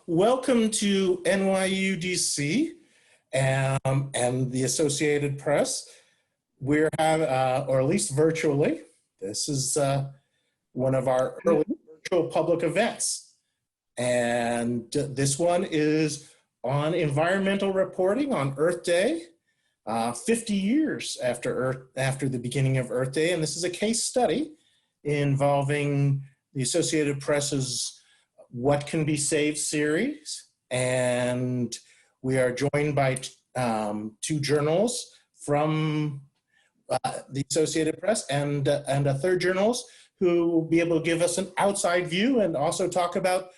Welcome to NYU DC and the Associated Press. We're having, or at least virtually, this is one of our early virtual public events. And this one is on environmental reporting on Earth Day, 50 years after the beginning of Earth Day. And this is a case study involving the Associated Press's What Can Be Saved series, and we are joined by two journalists from the Associated Press and a third journalist who will be able to give us an outside view and also talk about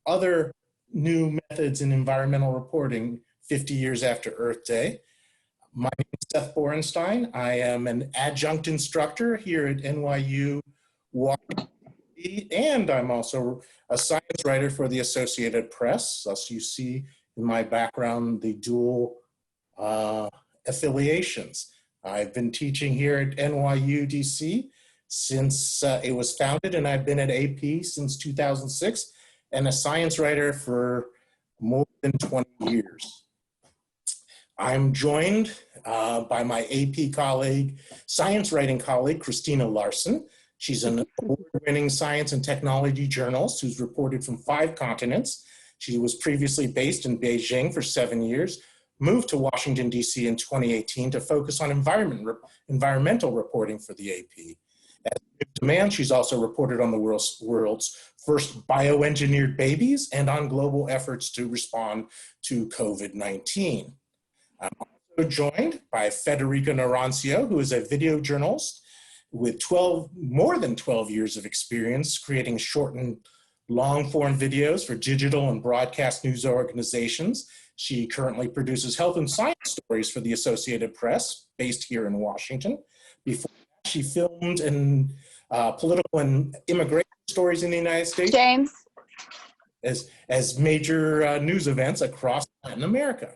other new methods in environmental reporting 50 years after Earth Day. My name is Seth Borenstein. I am an adjunct instructor here at NYU Washington, and I'm also a science writer for the Associated Press. As you see in my background, the dual affiliations. I've been teaching here at NYU DC since it was founded, and I've been at AP since 2006, and a science writer for more than 20 years. I'm joined by my AP colleague, science writing colleague, Christina Larson. She's an award-winning science and technology journalist who's reported from 5 continents. She was previously based in Beijing for 7 years, moved to Washington, D.C. in 2018 to focus on environmental reporting for the AP. As demand, she's also reported on the world's first bioengineered babies and on global efforts to respond to COVID-19. I'm also joined by Federica Narancio, who is a video journalist with more than 12 years of experience creating short and long-form videos for digital and broadcast news organizations. She currently produces health and science stories for the Associated Press, based here in Washington. Before that, she filmed in political and immigration stories in the United States. James. As major news events across Latin America.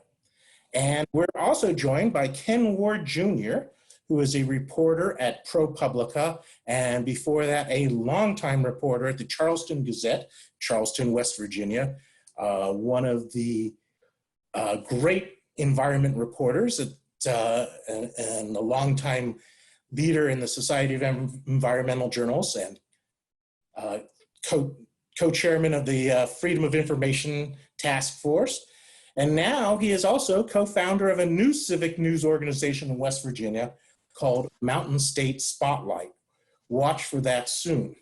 And we're also joined by Ken Ward Jr., who is a reporter at ProPublica, and before that, a longtime reporter at the Charleston Gazette, Charleston, West Virginia, one of the great environment reporters and a longtime leader in the Society of Environmental Journalists and co-chairman of the Freedom of Information Task Force. And now he is also co-founder of a new civic news organization in West Virginia called Mountain State Spotlight. Watch for that soon.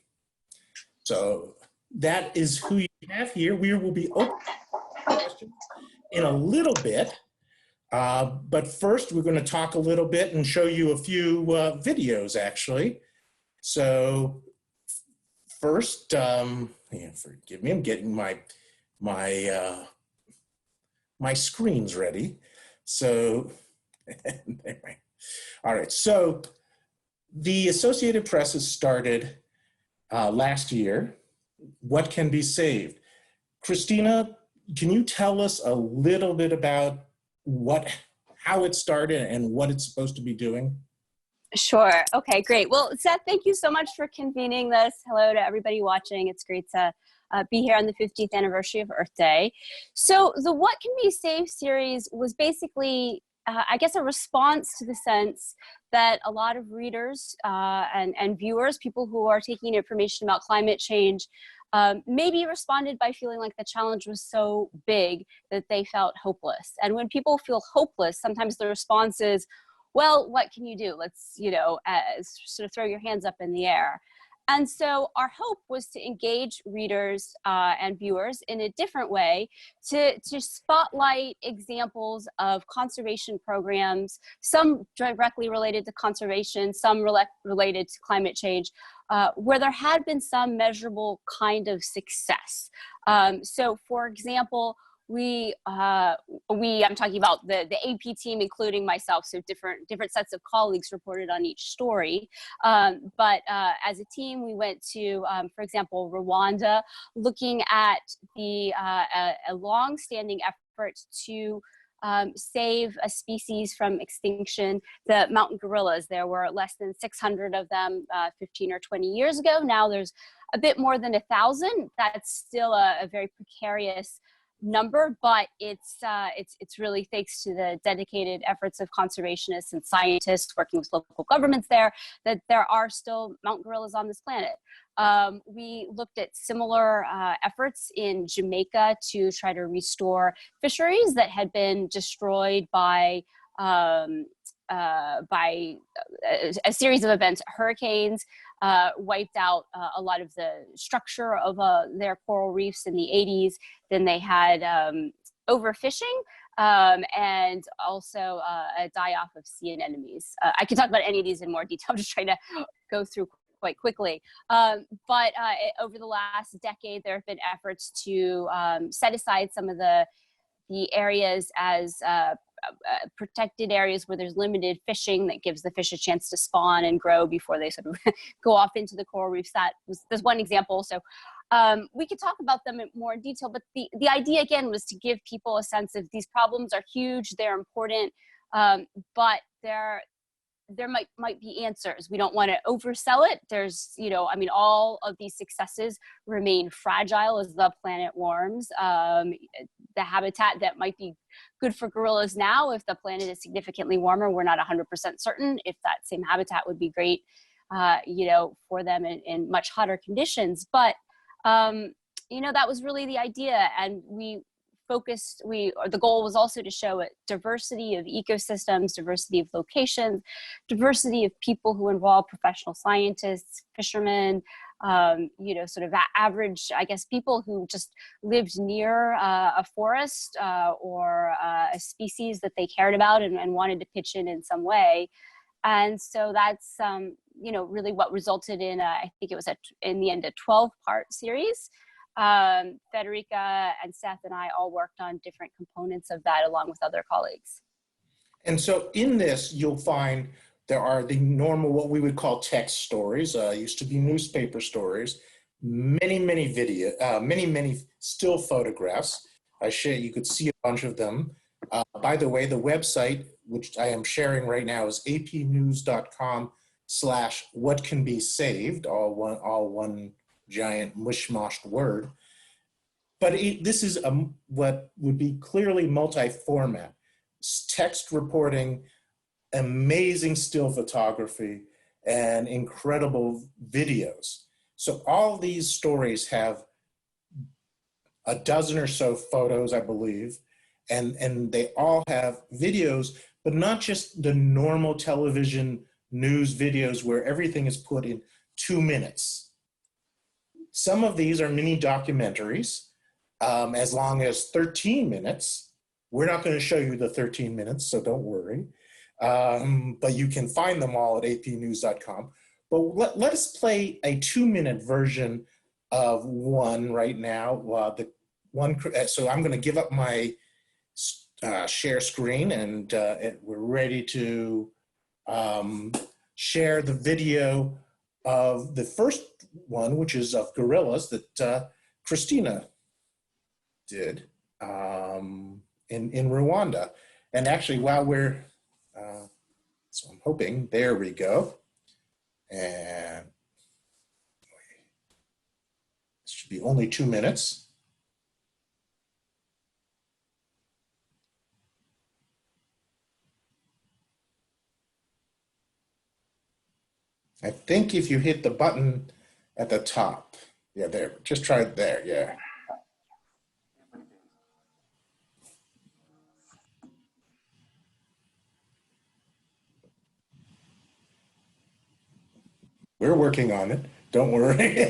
So that is who you have here. We will be open to questions in a little bit. But first, we're going to talk a little bit and show you a few videos, actually. So first, forgive me, I'm getting my screen's ready. So, all right, so the Associated Press has started last year, What Can Be Saved? Christina, can you tell us a little bit about how it started and what it's supposed to be doing? Sure. Okay, great. Well, Seth, thank you so much for convening this. Hello to everybody watching. It's great to be here on the 50th anniversary of Earth Day. So the What Can Be Saved series was basically, I guess, a response to the sense that a lot of readers and viewers, people who are taking information about climate change, maybe responded by feeling like the challenge was so big that they felt hopeless. And when people feel hopeless, sometimes the response is, well, what can you do? Let's, sort of throw your hands up in the air. And so our hope was to engage readers and viewers in a different way, to spotlight examples of conservation programs, some directly related to conservation, some related to climate change, where there had been some measurable kind of success. So for example, I'm talking about the AP team, including myself, so different sets of colleagues reported on each story. But as a team, we went to, for example, Rwanda, looking at a long-standing effort to save a species from extinction, the mountain gorillas. There were less than 600 of them 15 or 20 years ago. Now there's a bit more than 1,000. That's still a very precarious number, but it's really thanks to the dedicated efforts of conservationists and scientists working with local governments there that there are still mountain gorillas on this planet. We looked at similar efforts in Jamaica to try to restore fisheries that had been destroyed by a series of events. Hurricanes wiped out a lot of the structure of their coral reefs in the 80s. Then they had overfishing and also a die-off of sea anemones. I can talk about any of these in more detail. I'm just trying to go through quite quickly. But over the last decade, there have been efforts to set aside some of the areas as protected areas where there's limited fishing that gives the fish a chance to spawn and grow before they sort of go off into the coral reefs. There's one example. So we could talk about them in more detail, but the idea again was to give people a sense of these problems are huge, they're important, but there might be answers. We don't want to oversell it. There's, I mean, all of these successes remain fragile as the planet warms. The habitat that might be good for gorillas now, if the planet is significantly warmer, we're not 100% certain if that same habitat would be great, for them in much hotter conditions. But, that was really the idea. And the goal was also to show a diversity of ecosystems, diversity of locations, diversity of people who involve professional scientists, fishermen, sort of average, I guess, people who just lived near a forest or a species that they cared about and wanted to pitch in some way. And so that's, really what resulted in, I think it was in the end, a 12-part series. Federica and Seth and I all worked on different components of that along with other colleagues. And so in this, you'll find there are the normal, what we would call text stories, used to be newspaper stories, many still photographs. You could see a bunch of them. By the way, the website, which I am sharing right now, is apnews.com/whatcanbesaved, all one giant mush-moshed word. But this is what would be clearly multi-format. Text reporting, amazing still photography, and incredible videos. So all these stories have a dozen or so photos, I believe, and they all have videos, but not just the normal television news videos where everything is put in 2 minutes. Some of these are mini documentaries, as long as 13 minutes. We're not going to show you the 13 minutes, so don't worry. But you can find them all at apnews.com. But let us play a 2-minute version of one right now. So I'm going to give up my share screen, and we're ready to share the video of the first one, which is of gorillas that Christina did in Rwanda. And actually, while we're, so I'm hoping, there we go. And it should be only 2 minutes. I think if you hit the button at the top, yeah, there, just try it there, yeah. We're working on it, don't worry.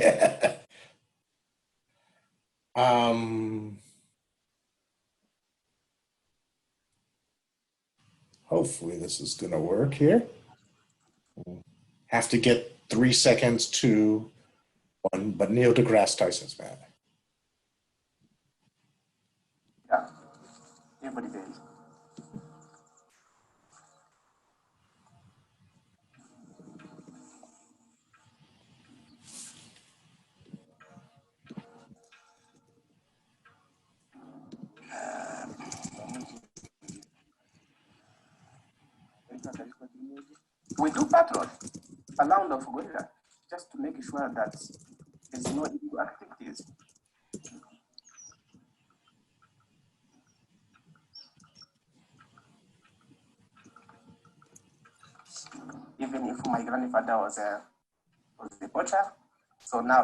Hopefully this is gonna work here. Have to get 3 seconds to one, but Neil deGrasse Tyson's man. Yeah, everybody pays. We do patrol around of gorilla just to make sure that the There's no illegal activities. Even if my grandfather was a butcher, so now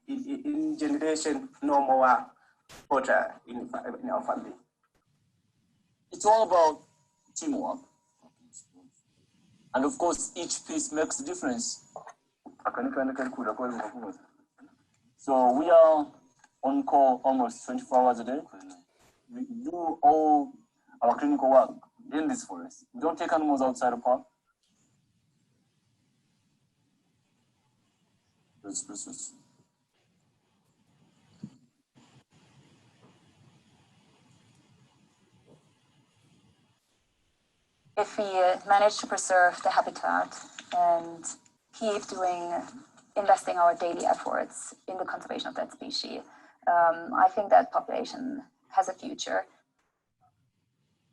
in generation, no more butcher in our family. It's all about teamwork. And of course, each piece makes a difference. So we are on call almost 24 hours a day. We do all our clinical work in this forest. We don't take animals outside the park. This. If we manage to preserve the habitat and keep investing our daily efforts in the conservation of that species, I think that population has a future.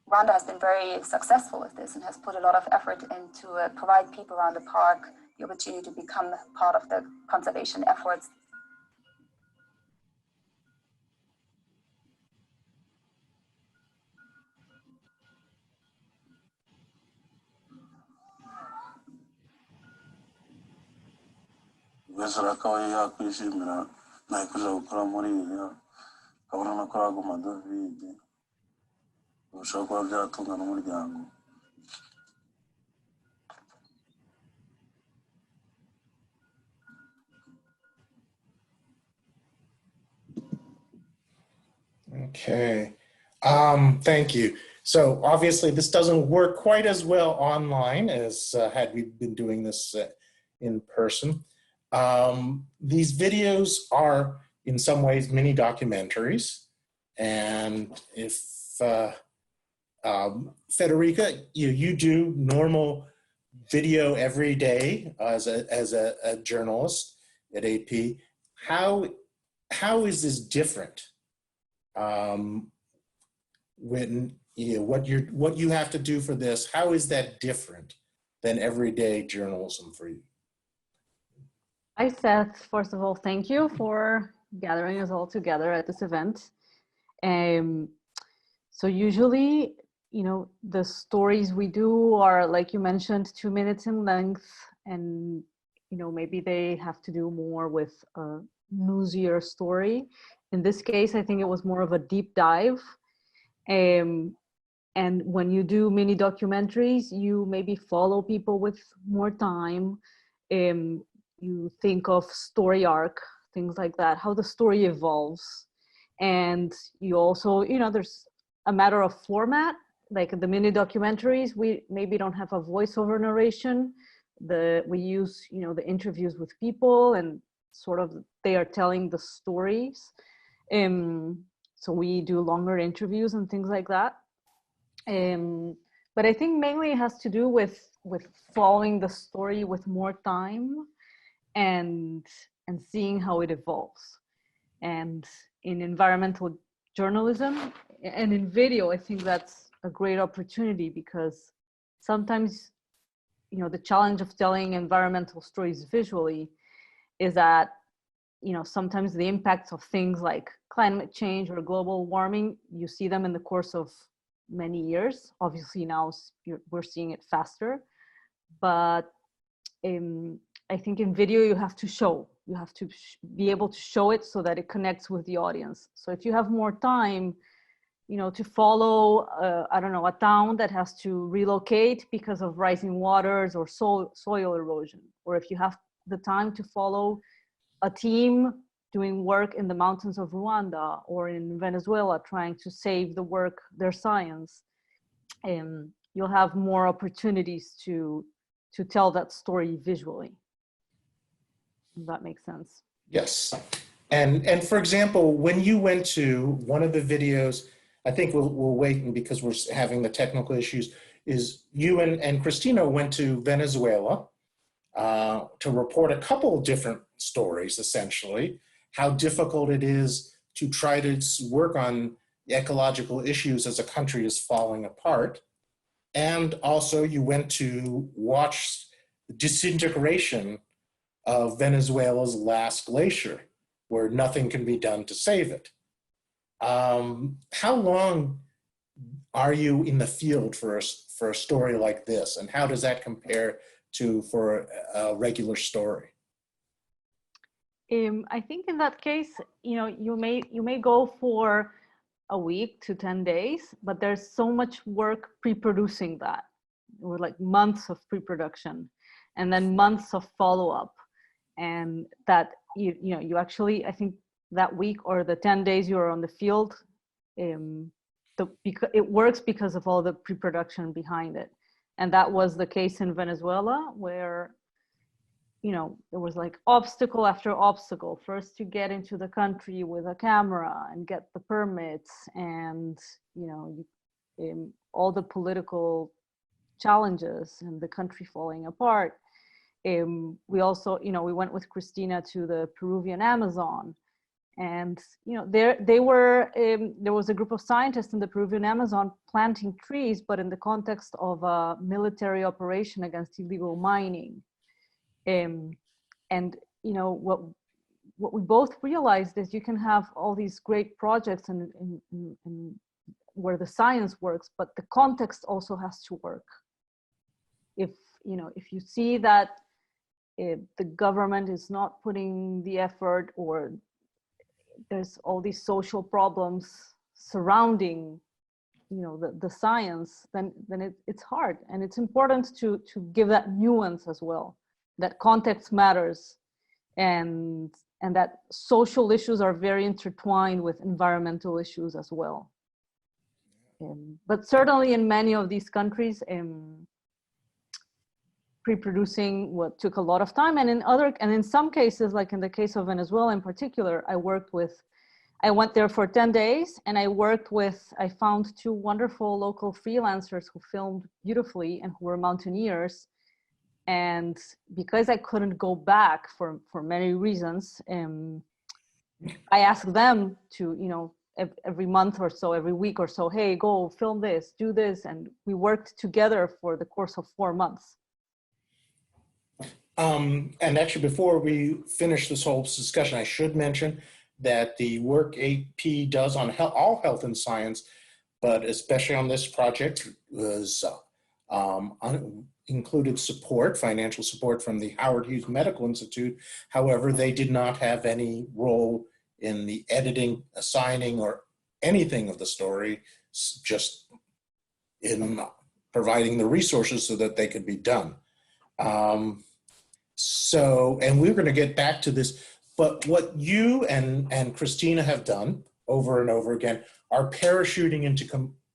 Rwanda has been very successful with this and has put a lot of effort into provide people around the park the opportunity to become part of the conservation efforts. Okay, thank you. So obviously this doesn't work quite as well online as had we been doing this in person. These videos are in some ways mini documentaries, and if Federica, you do normal video every day as a journalist at AP. How is this different? When what you have to do for this, how is that different than everyday journalism for you? Hi, Seth. First of all, thank you for gathering us all together at this event. So usually, the stories we do are, like you mentioned, 2 minutes in length, and maybe they have to do more with a newsier story. In this case, I think it was more of a deep dive. And when you do mini documentaries, you maybe follow people with more time. You think of story arc, things like that, how the story evolves. And you also, there's a matter of format, like the mini documentaries, we maybe don't have a voiceover narration. We use, the interviews with people, and sort of they are telling the stories. So we do longer interviews and things like that. But I think mainly it has to do with following the story with more time and seeing how it evolves. And in environmental journalism and in video, I think that's a great opportunity, because sometimes, the challenge of telling environmental stories visually is that, sometimes the impacts of things like climate change or global warming, you see them in the course of many years. Obviously now we're seeing it faster, but I think in video you have to be able to show it so that it connects with the audience. So if you have more time, to follow, I don't know, a town that has to relocate because of rising waters or soil erosion, or if you have the time to follow a team doing work in the mountains of Rwanda or in Venezuela trying to save their science, you'll have more opportunities to tell that story visually. Does that make sense? Yes. And for example, when you went to one of the videos, I think we'll wait because we're having the technical issues, is you and Christina went to Venezuela to report a couple of different stories, essentially, how difficult it is to try to work on ecological issues as a country is falling apart. And also you went to watch the disintegration of Venezuela's last glacier. where nothing can be done to save it. How long are you in the field for a story like this, and how does that compare to for a regular story? I think in that case, you may go for a week to 10 days, but there's so much work pre-producing that, with like months of pre-production, and then months of follow-up, and that you actually, I think that week or the 10 days you're on the field, because it works because of all the pre-production behind it. And that was the case in Venezuela, where there was like obstacle after obstacle. First, to get into the country with a camera and get the permits, and all the political challenges and the country falling apart. We also, we went with Christina to the Peruvian Amazon, and there was a group of scientists in the Peruvian Amazon planting trees, but in the context of a military operation against illegal mining. And what we both realized is you can have all these great projects and where the science works, but the context also has to work. If you see that the government is not putting the effort, or there's all these social problems surrounding the science, then it's hard. And it's important to give that nuance as well, that context matters, and that social issues are very intertwined with environmental issues as well. But certainly in many of these countries, pre-producing what took a lot of time, and in some cases, like in the case of Venezuela in particular, I went there for 10 days, and I found two wonderful local freelancers who filmed beautifully and who were mountaineers. And because I couldn't go back for many reasons, I asked them to, every month or so, every week or so, hey, go film this, do this. And we worked together for the course of 4 months. And actually, before we finish this whole discussion, I should mention that the work AP does on all health and science, but especially on this project, was included financial support from the Howard Hughes Medical Institute. However, they did not have any role in the editing, assigning, or anything of the story, just in providing the resources so that they could be done. And we're going to get back to this, but what you and Christina have done over and over again are parachuting into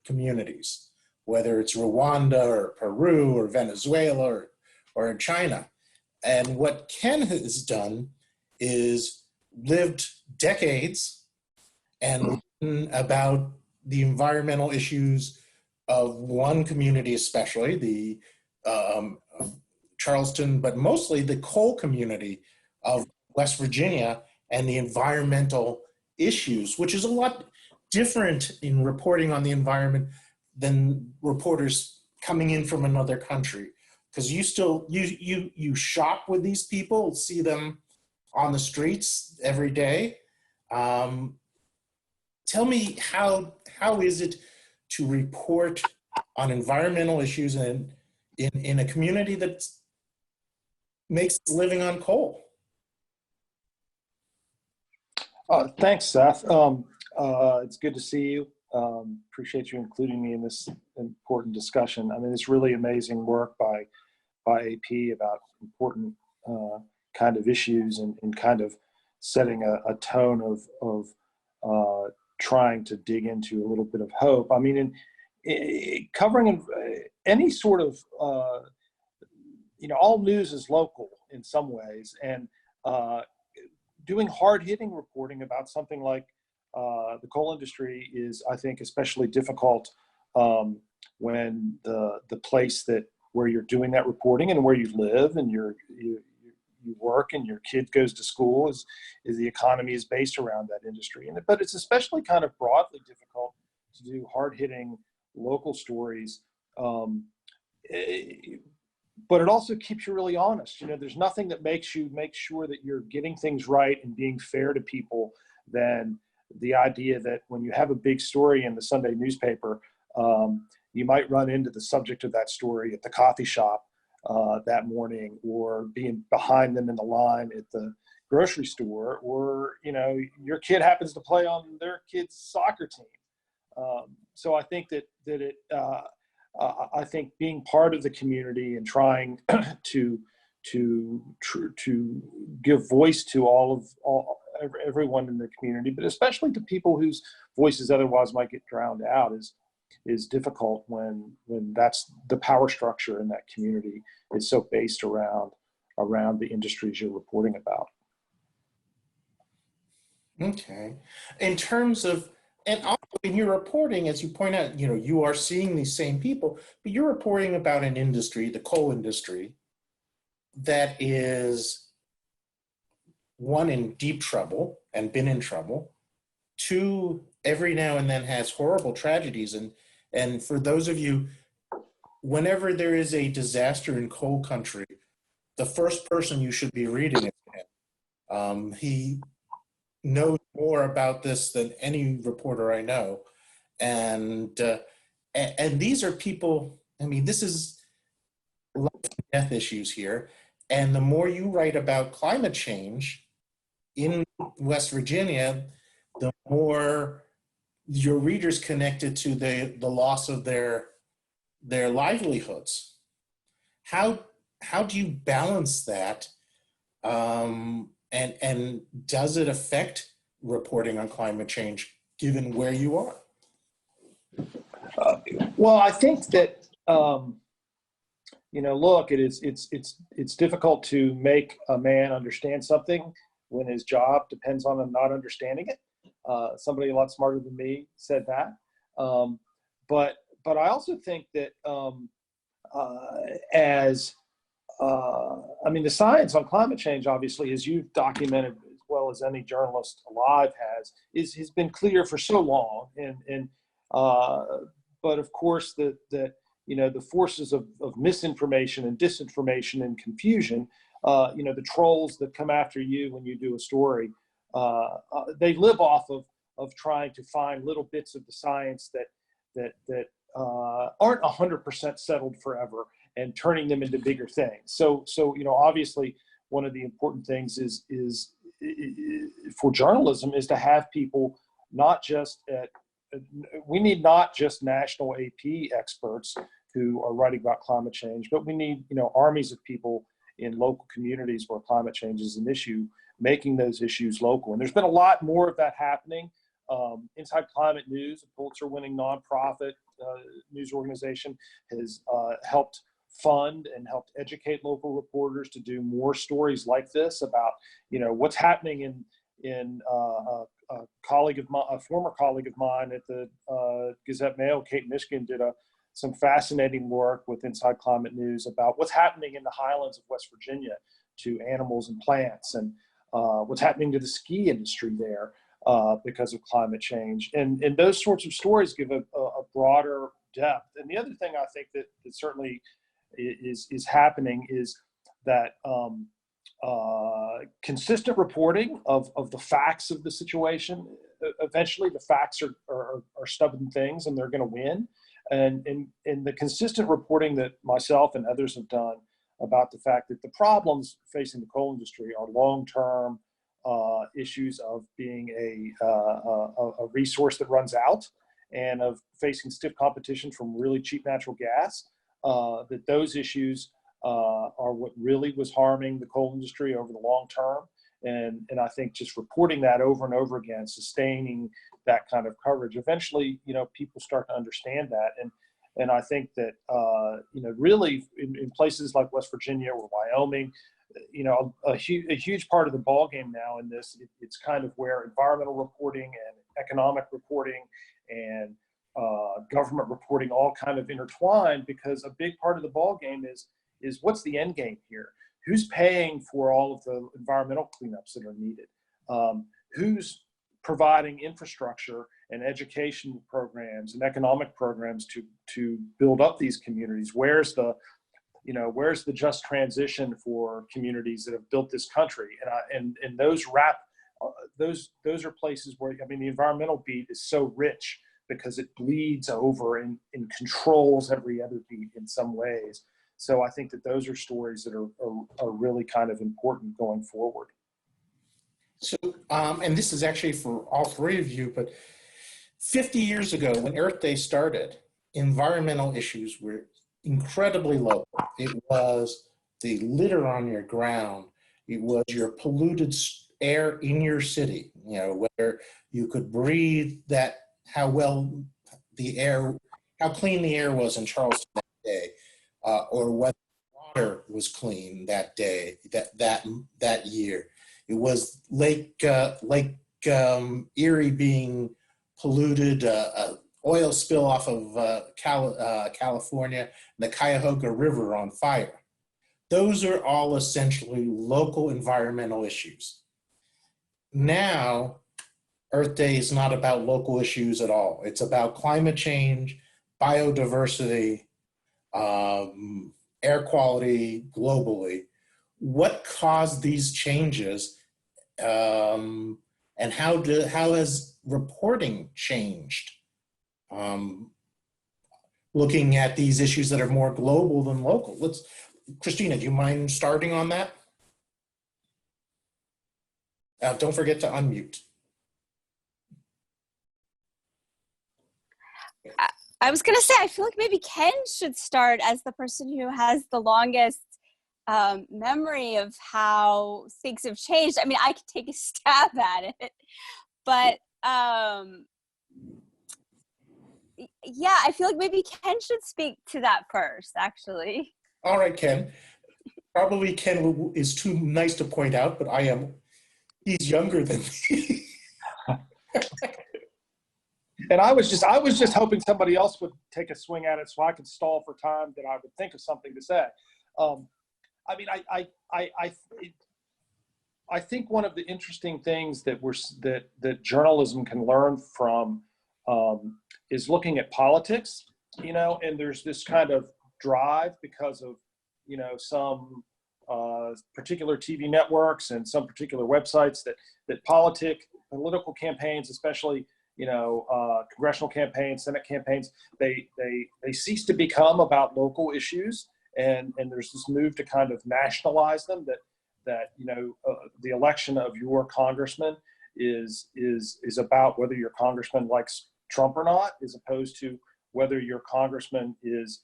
communities, whether it's Rwanda or Peru or Venezuela or China. And what Ken has done is lived decades and written about the environmental issues of one community, especially the Charleston, but mostly the coal community of West Virginia, and the environmental issues, which is a lot different in reporting on the environment than reporters coming in from another country. Because you shop with these people, see them on the streets every day. Tell me, how is it to report on environmental issues in a community that makes living on coal? Thanks, Seth. It's good to see you. Appreciate you including me in this important discussion. I mean, it's really amazing work by AP about important kind of issues and kind of setting a tone of trying to dig into a little bit of hope. I mean, covering any sort of, all news is local in some ways, and doing hard-hitting reporting about something like the coal industry is, I think, especially difficult when the place where you're doing that reporting and where you live and you work and your kid goes to school is the economy is based around that industry. But it's especially kind of broadly difficult to do hard-hitting local stories but it also keeps you really honest. You know, there's nothing that makes you make sure that you're getting things right and being fair to people than the idea that when you have a big story in the Sunday newspaper, you might run into the subject of that story at the coffee shop that morning, or being behind them in the line at the grocery store, or, you know, your kid happens to play on their kid's soccer team. So I think I think being part of the community and trying to give voice to everyone in the community, but especially to people whose voices otherwise might get drowned out, is difficult when that's the power structure in that community is so based around the industries you're reporting about. Okay. In terms of, and also in your reporting, as you point out, you know, you are seeing these same people, but you're reporting about an industry, the coal industry, that is, one, in deep trouble and been in trouble, two, every now and then has horrible tragedies. And for those of you, whenever there is a disaster in coal country, the first person you should be reading is him. He knows more about this than any reporter I know. And these are people, I mean, this is life and death issues here. And the more you write about climate change in West Virginia, the more your readers connected to the loss of their livelihoods. How do you balance that? And does it affect reporting on climate change given where you are? Well, I think that you know, look, it's difficult to make a man understand something when his job depends on him not understanding it. Somebody a lot smarter than me said that. But I also think that I mean, the science on climate change, obviously, as you've documented as well as any journalist alive has been clear for so long. But of course, that you know, the forces of misinformation and disinformation and confusion, you know, the trolls that come after you when you do a story, they live off of trying to find little bits of the science that aren't 100% settled forever, and turning them into bigger things. So you know, obviously, one of the important things is for journalism is to have people not just we need not just national AP experts who are writing about climate change, but we need, you know, armies of people in local communities where climate change is an issue, making those issues local. And there's been a lot more of that happening. Inside Climate News, a Pulitzer-winning nonprofit news organization, has helped fund and helped educate local reporters to do more stories like this about, you know, what's happening in a former colleague of mine at the Gazette-Mail, Kate Mishkin, did some fascinating work with Inside Climate News about what's happening in the highlands of West Virginia to animals and plants, and what's happening to the ski industry there because of climate change. And those sorts of stories give a broader depth. And the other thing I think that certainly is happening is that consistent reporting of the facts of the situation. Eventually, the facts are stubborn things, and they're going to win. And the consistent reporting that myself and others have done about the fact that the problems facing the coal industry are long-term issues of being a resource that runs out, and of facing stiff competition from really cheap natural gas, that those issues are what really was harming the coal industry over the long term. And I think just reporting that over and over again, sustaining that kind of coverage, eventually, you know, people start to understand that. And I think that, you know, really in places like West Virginia or Wyoming, you know, a huge part of the ballgame now in this, it's kind of where environmental reporting and economic reporting and government reporting all kind of intertwine, because a big part of the ballgame is what's the end game here? Who's paying for all of the environmental cleanups that are needed? Who's providing infrastructure and education programs and economic programs to build up these communities? Where's the you know, where's the just transition for communities that have built this country? And those those are places where, I mean, the environmental beat is so rich because it bleeds over and controls every other beat in some ways. So I think that those are stories that are really kind of important going forward. So, and this is actually for all three of you, but 50 years ago when Earth Day started, environmental issues were incredibly local. It was the litter on your ground. It was your polluted air in your city, you know, whether you could breathe that, how well the air, how clean the air was in Charleston that day, or whether water was clean that day, that year. It was Lake Erie being polluted, oil spill off of California, the Cuyahoga River on fire. Those are all essentially local environmental issues. Now, Earth Day is not about local issues at all. It's about climate change, biodiversity, air quality globally. What caused these changes, and how has reporting changed? Looking at these issues that are more global than local. Christina, do you mind starting on that? Don't forget to unmute. I was gonna say, I feel like maybe Ken should start as the person who has the longest memory of how things have changed. I mean, I could take a stab at it, but yeah, I feel like maybe Ken should speak to that first, actually. All right, Ken. Probably Ken is too nice to point out, but he's younger than me. And I was just hoping somebody else would take a swing at it so I could stall for time that I would think of something to say. I mean, I think one of the interesting things that journalism can learn from is looking at politics, you know, and there's this kind of drive because of, you know, some particular TV networks and some particular websites that political campaigns, especially, you know, congressional campaigns, Senate campaigns, they cease to become about local issues, and there's this move to kind of nationalize them. That you know, the election of your congressman is about whether your congressman likes Trump or not, as opposed to whether your congressman is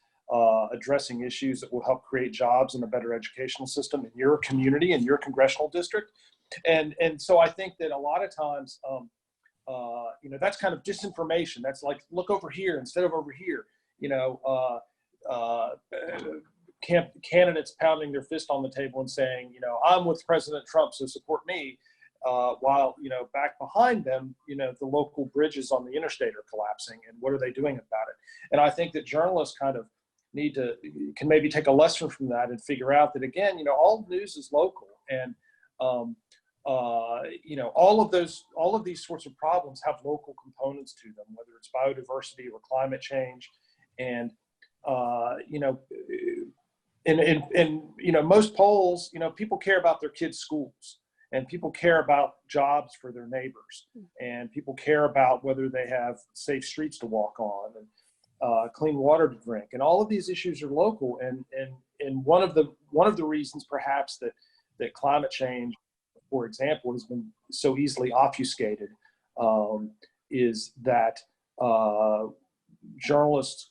addressing issues that will help create jobs and a better educational system in your community, in your congressional district. And so I think that a lot of times, you know, that's kind of disinformation. That's like, look over here instead of over here, you know, candidates pounding their fist on the table and saying, you know, I'm with President Trump, so support me. While, you know, back behind them, you know, the local bridges on the interstate are collapsing, and what are they doing about it? And I think that journalists kind of can maybe take a lesson from that and figure out that, again, you know, all news is local, and you know, all of these sorts of problems have local components to them, whether it's biodiversity or climate change. And you know, in you know, most polls, you know, people care about their kids' schools, and people care about jobs for their neighbors, and people care about whether they have safe streets to walk on and clean water to drink, and all of these issues are local. And one of the reasons perhaps that climate change, for example, has been so easily obfuscated, is that journalists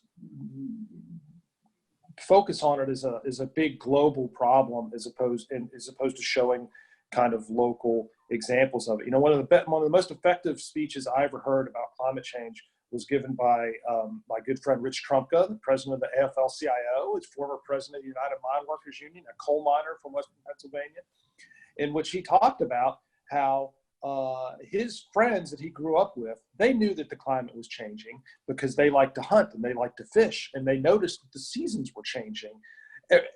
focus on it as a big global problem, as opposed to showing kind of local examples of it. You know, one of the most effective speeches I ever heard about climate change was given by my good friend Rich Trumka, the president of the AFL-CIO, his former president of the United Mine Workers Union, a coal miner from Western Pennsylvania, in which he talked about how his friends that he grew up with, they knew that the climate was changing because they like to hunt and they like to fish, and they noticed that the seasons were changing,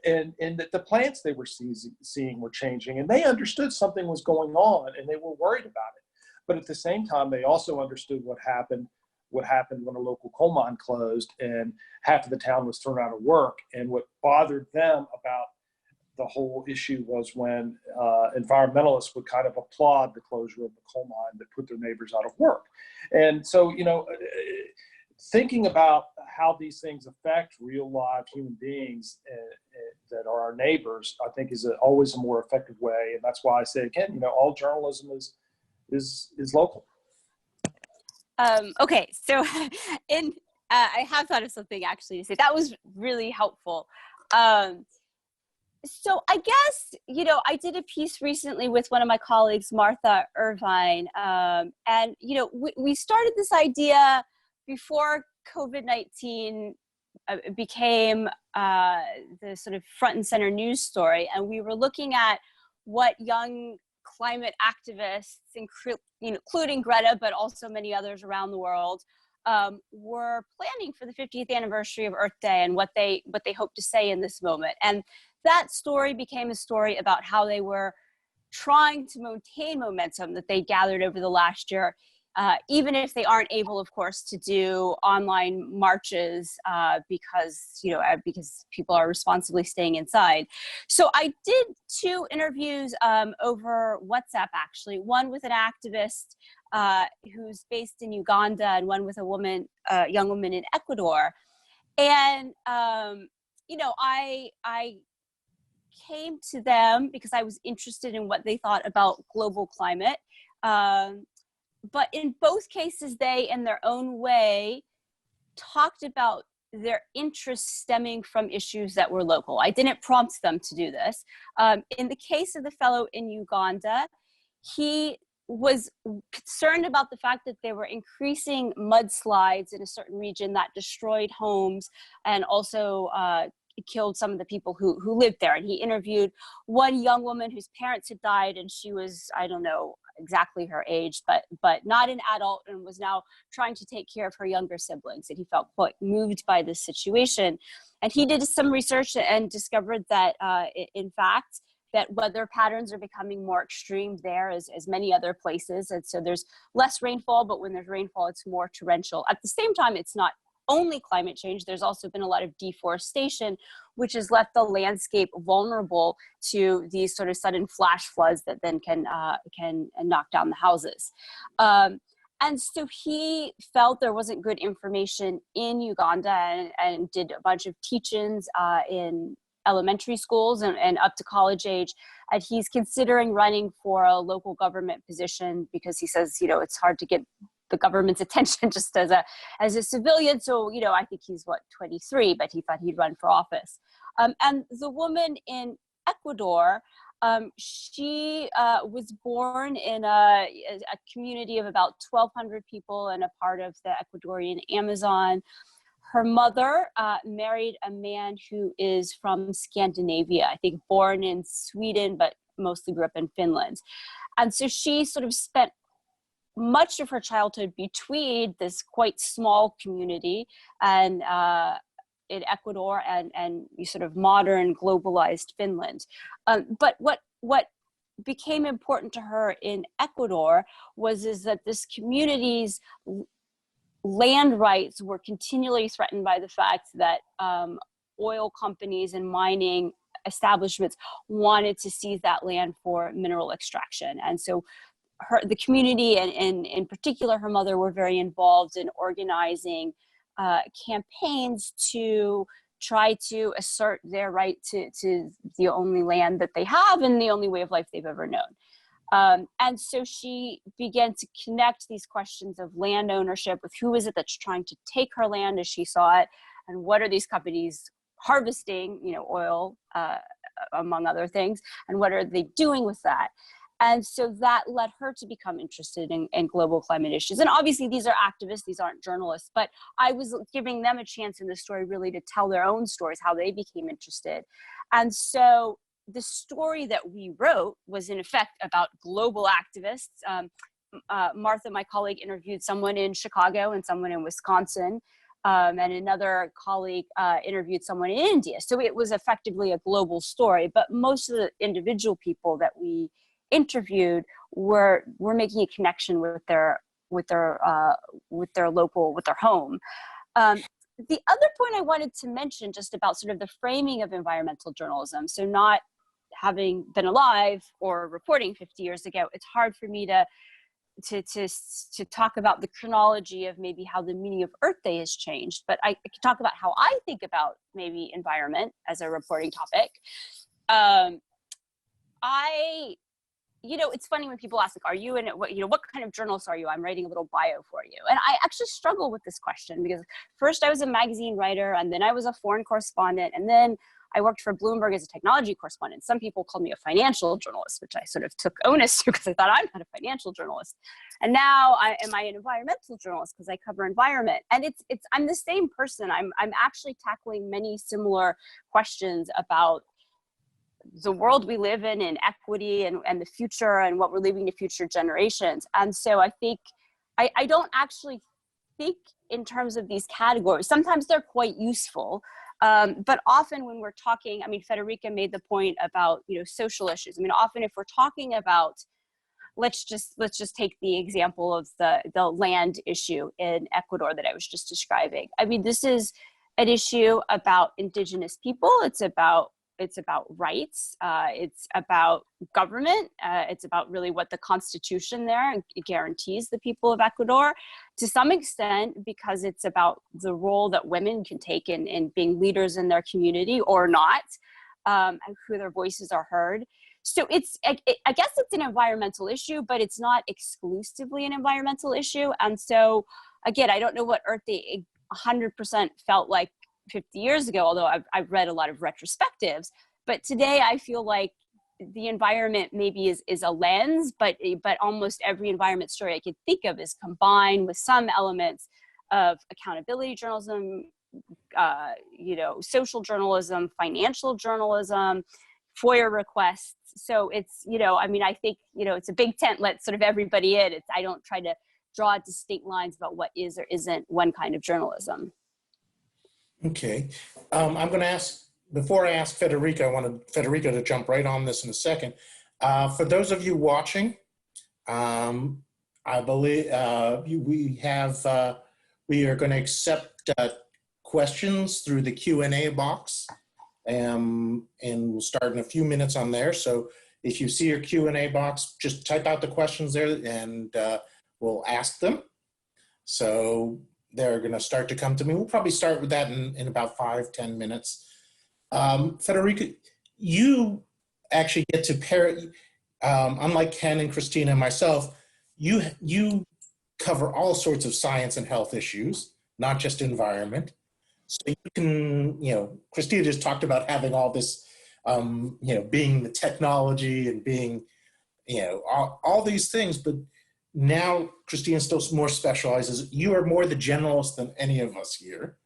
and that the plants they were seeing were changing, and they understood something was going on, and they were worried about it. But at the same time, they also understood what happened what happened when a local coal mine closed and half of the town was thrown out of work. And what bothered them about the whole issue was when environmentalists would kind of applaud the closure of the coal mine that put their neighbors out of work. And so, thinking about how these things affect real live human beings that are our neighbors, I think is always a more effective way. And that's why I say, again, all journalism is local. Okay, so I have thought of something actually to say. That was really helpful. So I guess, I did a piece recently with one of my colleagues, Martha Irvine, and, we started this idea before COVID-19 became the sort of front and center news story. And we were looking at what young climate activists, including Greta, but also many others around the world, were planning for the 50th anniversary of Earth Day and what they hope to say in this moment. And that story became a story about how they were trying to maintain momentum that they gathered over the last year, even if they aren't able, of course, to do online marches because people are responsibly staying inside. So I did 2 interviews over WhatsApp, actually, one with an activist who's based in Uganda and one with a young woman in Ecuador. And, I came to them because I was interested in what they thought about global climate. But in both cases, they, in their own way, talked about their interests stemming from issues that were local. I didn't prompt them to do this. In the case of the fellow in Uganda, he was concerned about the fact that there were increasing mudslides in a certain region that destroyed homes and also killed some of the people who lived there. And he interviewed one young woman whose parents had died, and she was, I don't know exactly her age, but not an adult, and was now trying to take care of her younger siblings. And he felt quite moved by this situation. And he did some research and discovered that, in fact, that weather patterns are becoming more extreme there as many other places. And so there's less rainfall, but when there's rainfall, it's more torrential. At the same time, it's not only climate change. There's also been a lot of deforestation, which has left the landscape vulnerable to these sort of sudden flash floods that then can knock down the houses. And so he felt there wasn't good information in Uganda and did a bunch of teach-ins in elementary schools and up to college age. And he's considering running for a local government position because he says, it's hard to get the government's attention just as a civilian. So, I think he's 23, but he thought he'd run for office. And the woman in Ecuador, she was born in a community of about 1,200 people and a part of the Ecuadorian Amazon. Her mother married a man who is from Scandinavia, I think born in Sweden, but mostly grew up in Finland. And so she sort of spent much of her childhood between this quite small community and in Ecuador and sort of modern globalized Finland. But what became important to her in Ecuador is that this community's land rights were continually threatened by the fact that oil companies and mining establishments wanted to seize that land for mineral extraction. And so the community and in particular her mother were very involved in organizing campaigns to try to assert their right to the only land that they have and the only way of life they've ever known. And so she began to connect these questions of land ownership with who is it that's trying to take her land as she saw it, and what are these companies harvesting, oil, among other things, and what are they doing with that? And so that led her to become interested in global climate issues. And obviously these are activists, these aren't journalists, but I was giving them a chance in the story really to tell their own stories, how they became interested. And so the story that we wrote was in effect about global activists. Martha, my colleague, interviewed someone in Chicago and someone in Wisconsin. And another colleague interviewed someone in India. So it was effectively a global story, but most of the individual people that we interviewed were making a connection with their home. The other point I wanted to mention just about sort of the framing of environmental journalism. So not having been alive or reporting 50 years ago, it's hard for me to talk about the chronology of maybe how the meaning of Earth Day has changed, but I can talk about how I think about maybe environment as a reporting topic. It's funny when people ask, like, are you in it? What kind of journalist are you? I'm writing a little bio for you. And I actually struggle with this question because first I was a magazine writer, and then I was a foreign correspondent, and then I worked for Bloomberg as a technology correspondent. Some people called me a financial journalist, which I sort of took onus to because I thought I'm not a financial journalist. And now am I an environmental journalist because I cover environment? And I'm the same person. I'm actually tackling many similar questions about the world we live in and equity and the future and what we're leaving to future generations. And so I think I don't actually think in terms of these categories. Sometimes they're quite useful. But often when we're talking, I mean, Federica made the point about, social issues. I mean, often if we're talking about, let's just take the example of the land issue in Ecuador that I was just describing. I mean, this is an issue about indigenous people. It's about rights. It's about government. It's about really what the Constitution there guarantees the people of Ecuador, to some extent, because it's about the role that women can take in being leaders in their community or not, and who their voices are heard. So I guess it's an environmental issue, but it's not exclusively an environmental issue. And so, again, I don't know what Earth Day 100% felt like 50 years ago, although I've read a lot of retrospectives. But today I feel like the environment maybe is a lens, but almost every environment story I could think of is combined with some elements of accountability journalism, social journalism, financial journalism, FOIA requests. So it's, I think, it's a big tent, let sort of everybody in. I don't try to draw distinct lines about what is or isn't one kind of journalism. Okay. I'm going to ask, before I ask Federica, I wanted Federica to jump right on this in a second. For those of you watching, I believe we are going to accept questions through the Q&A box, and we'll start in a few minutes on there. So if you see your Q&A box, just type out the questions there and we'll ask them. So they're going to start to come to me. We'll probably start with that in about 5-10 minutes. Federica, you actually get to pair, unlike Ken and Christina and myself, you cover all sorts of science and health issues, not just environment. So you can, Christina just talked about having all this, being the technology and being, all these things, but now Christina still more specializes. You are more the generalist than any of us here.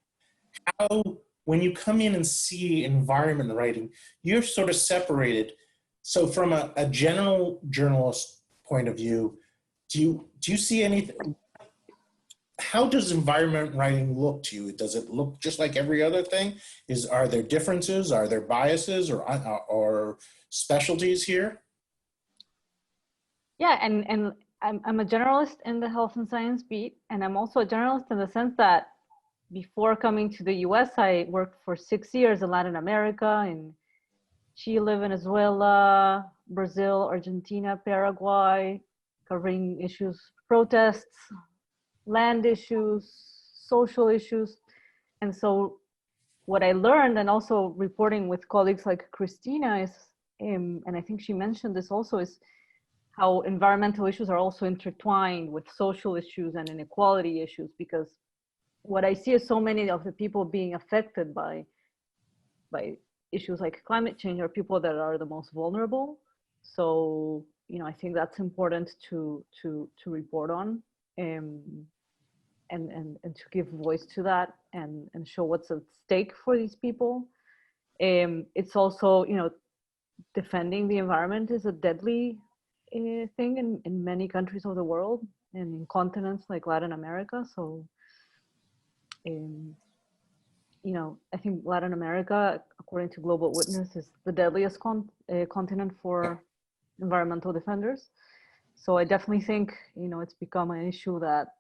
How, when you come in and see environment writing, you're sort of separated. So from a general journalist point of view, do you see anything? How does environment writing look to you? Does it look just like every other thing? Are there differences? Are there biases or specialties here? Yeah, and I'm a generalist in the health and science beat, and I'm also a generalist in the sense that before coming to the US, I worked for 6 years in Latin America, in Chile, Venezuela, Brazil, Argentina, Paraguay, covering issues, protests, land issues, social issues. And so what I learned, and also reporting with colleagues like Christina, is, and I think she mentioned this also, is how environmental issues are also intertwined with social issues and inequality issues, because what I see is so many of the people being affected by issues like climate change are people that are the most vulnerable. So, I think that's important to report on, and to give voice to that and show what's at stake for these people. It's also, defending the environment is a deadly thing in many countries of the world and in continents like Latin America. So, I think Latin America, according to Global Witness, is the deadliest continent for environmental defenders. So I definitely think, you know, it's become an issue that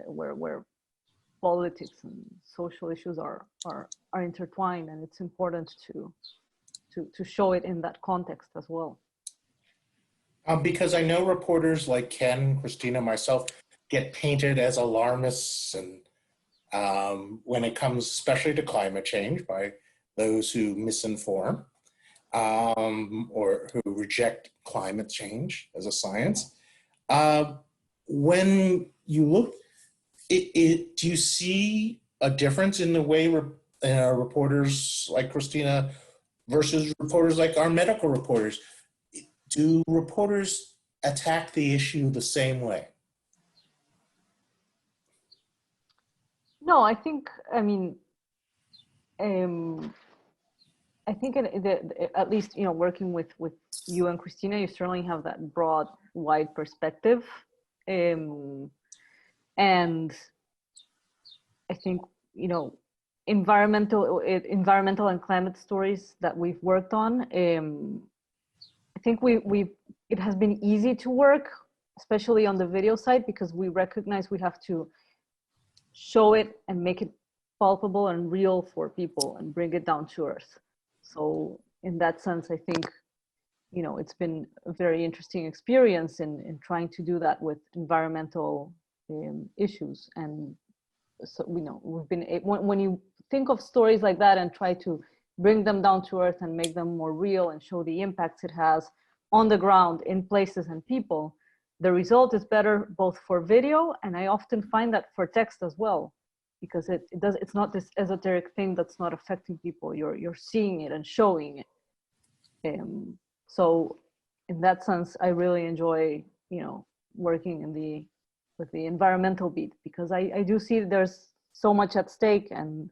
where politics and social issues are intertwined, and it's important to show it in that context as well. Because I know reporters like Ken, Christina, myself get painted as alarmists, and when it comes especially to climate change by those who misinform or who reject climate change as a science. When you look, do you see a difference in the way reporters like Christina versus reporters like our medical reporters? Do reporters attack the issue the same way? No, I think, I mean, I think at least, you know, working with you and Christina, you certainly have that broad, wide perspective. And I think, you know, environmental and climate stories that we've worked on, I think it has been easy to work, especially on the video side, because we recognize we have to show it and make it palpable and real for people and bring it down to earth. So in that sense, I think, you know, it's been a very interesting experience in trying to do that with environmental issues. And so, you know, we've been, when you think of stories like that and try to bring them down to earth and make them more real and show the impacts it has on the ground in places and people, the result is better both for video, and I often find that for text as well, because it's not this esoteric thing that's not affecting people. You're seeing it and showing it. So in that sense, I really enjoy, you know, working with the environmental beat, because I do see there's so much at stake, and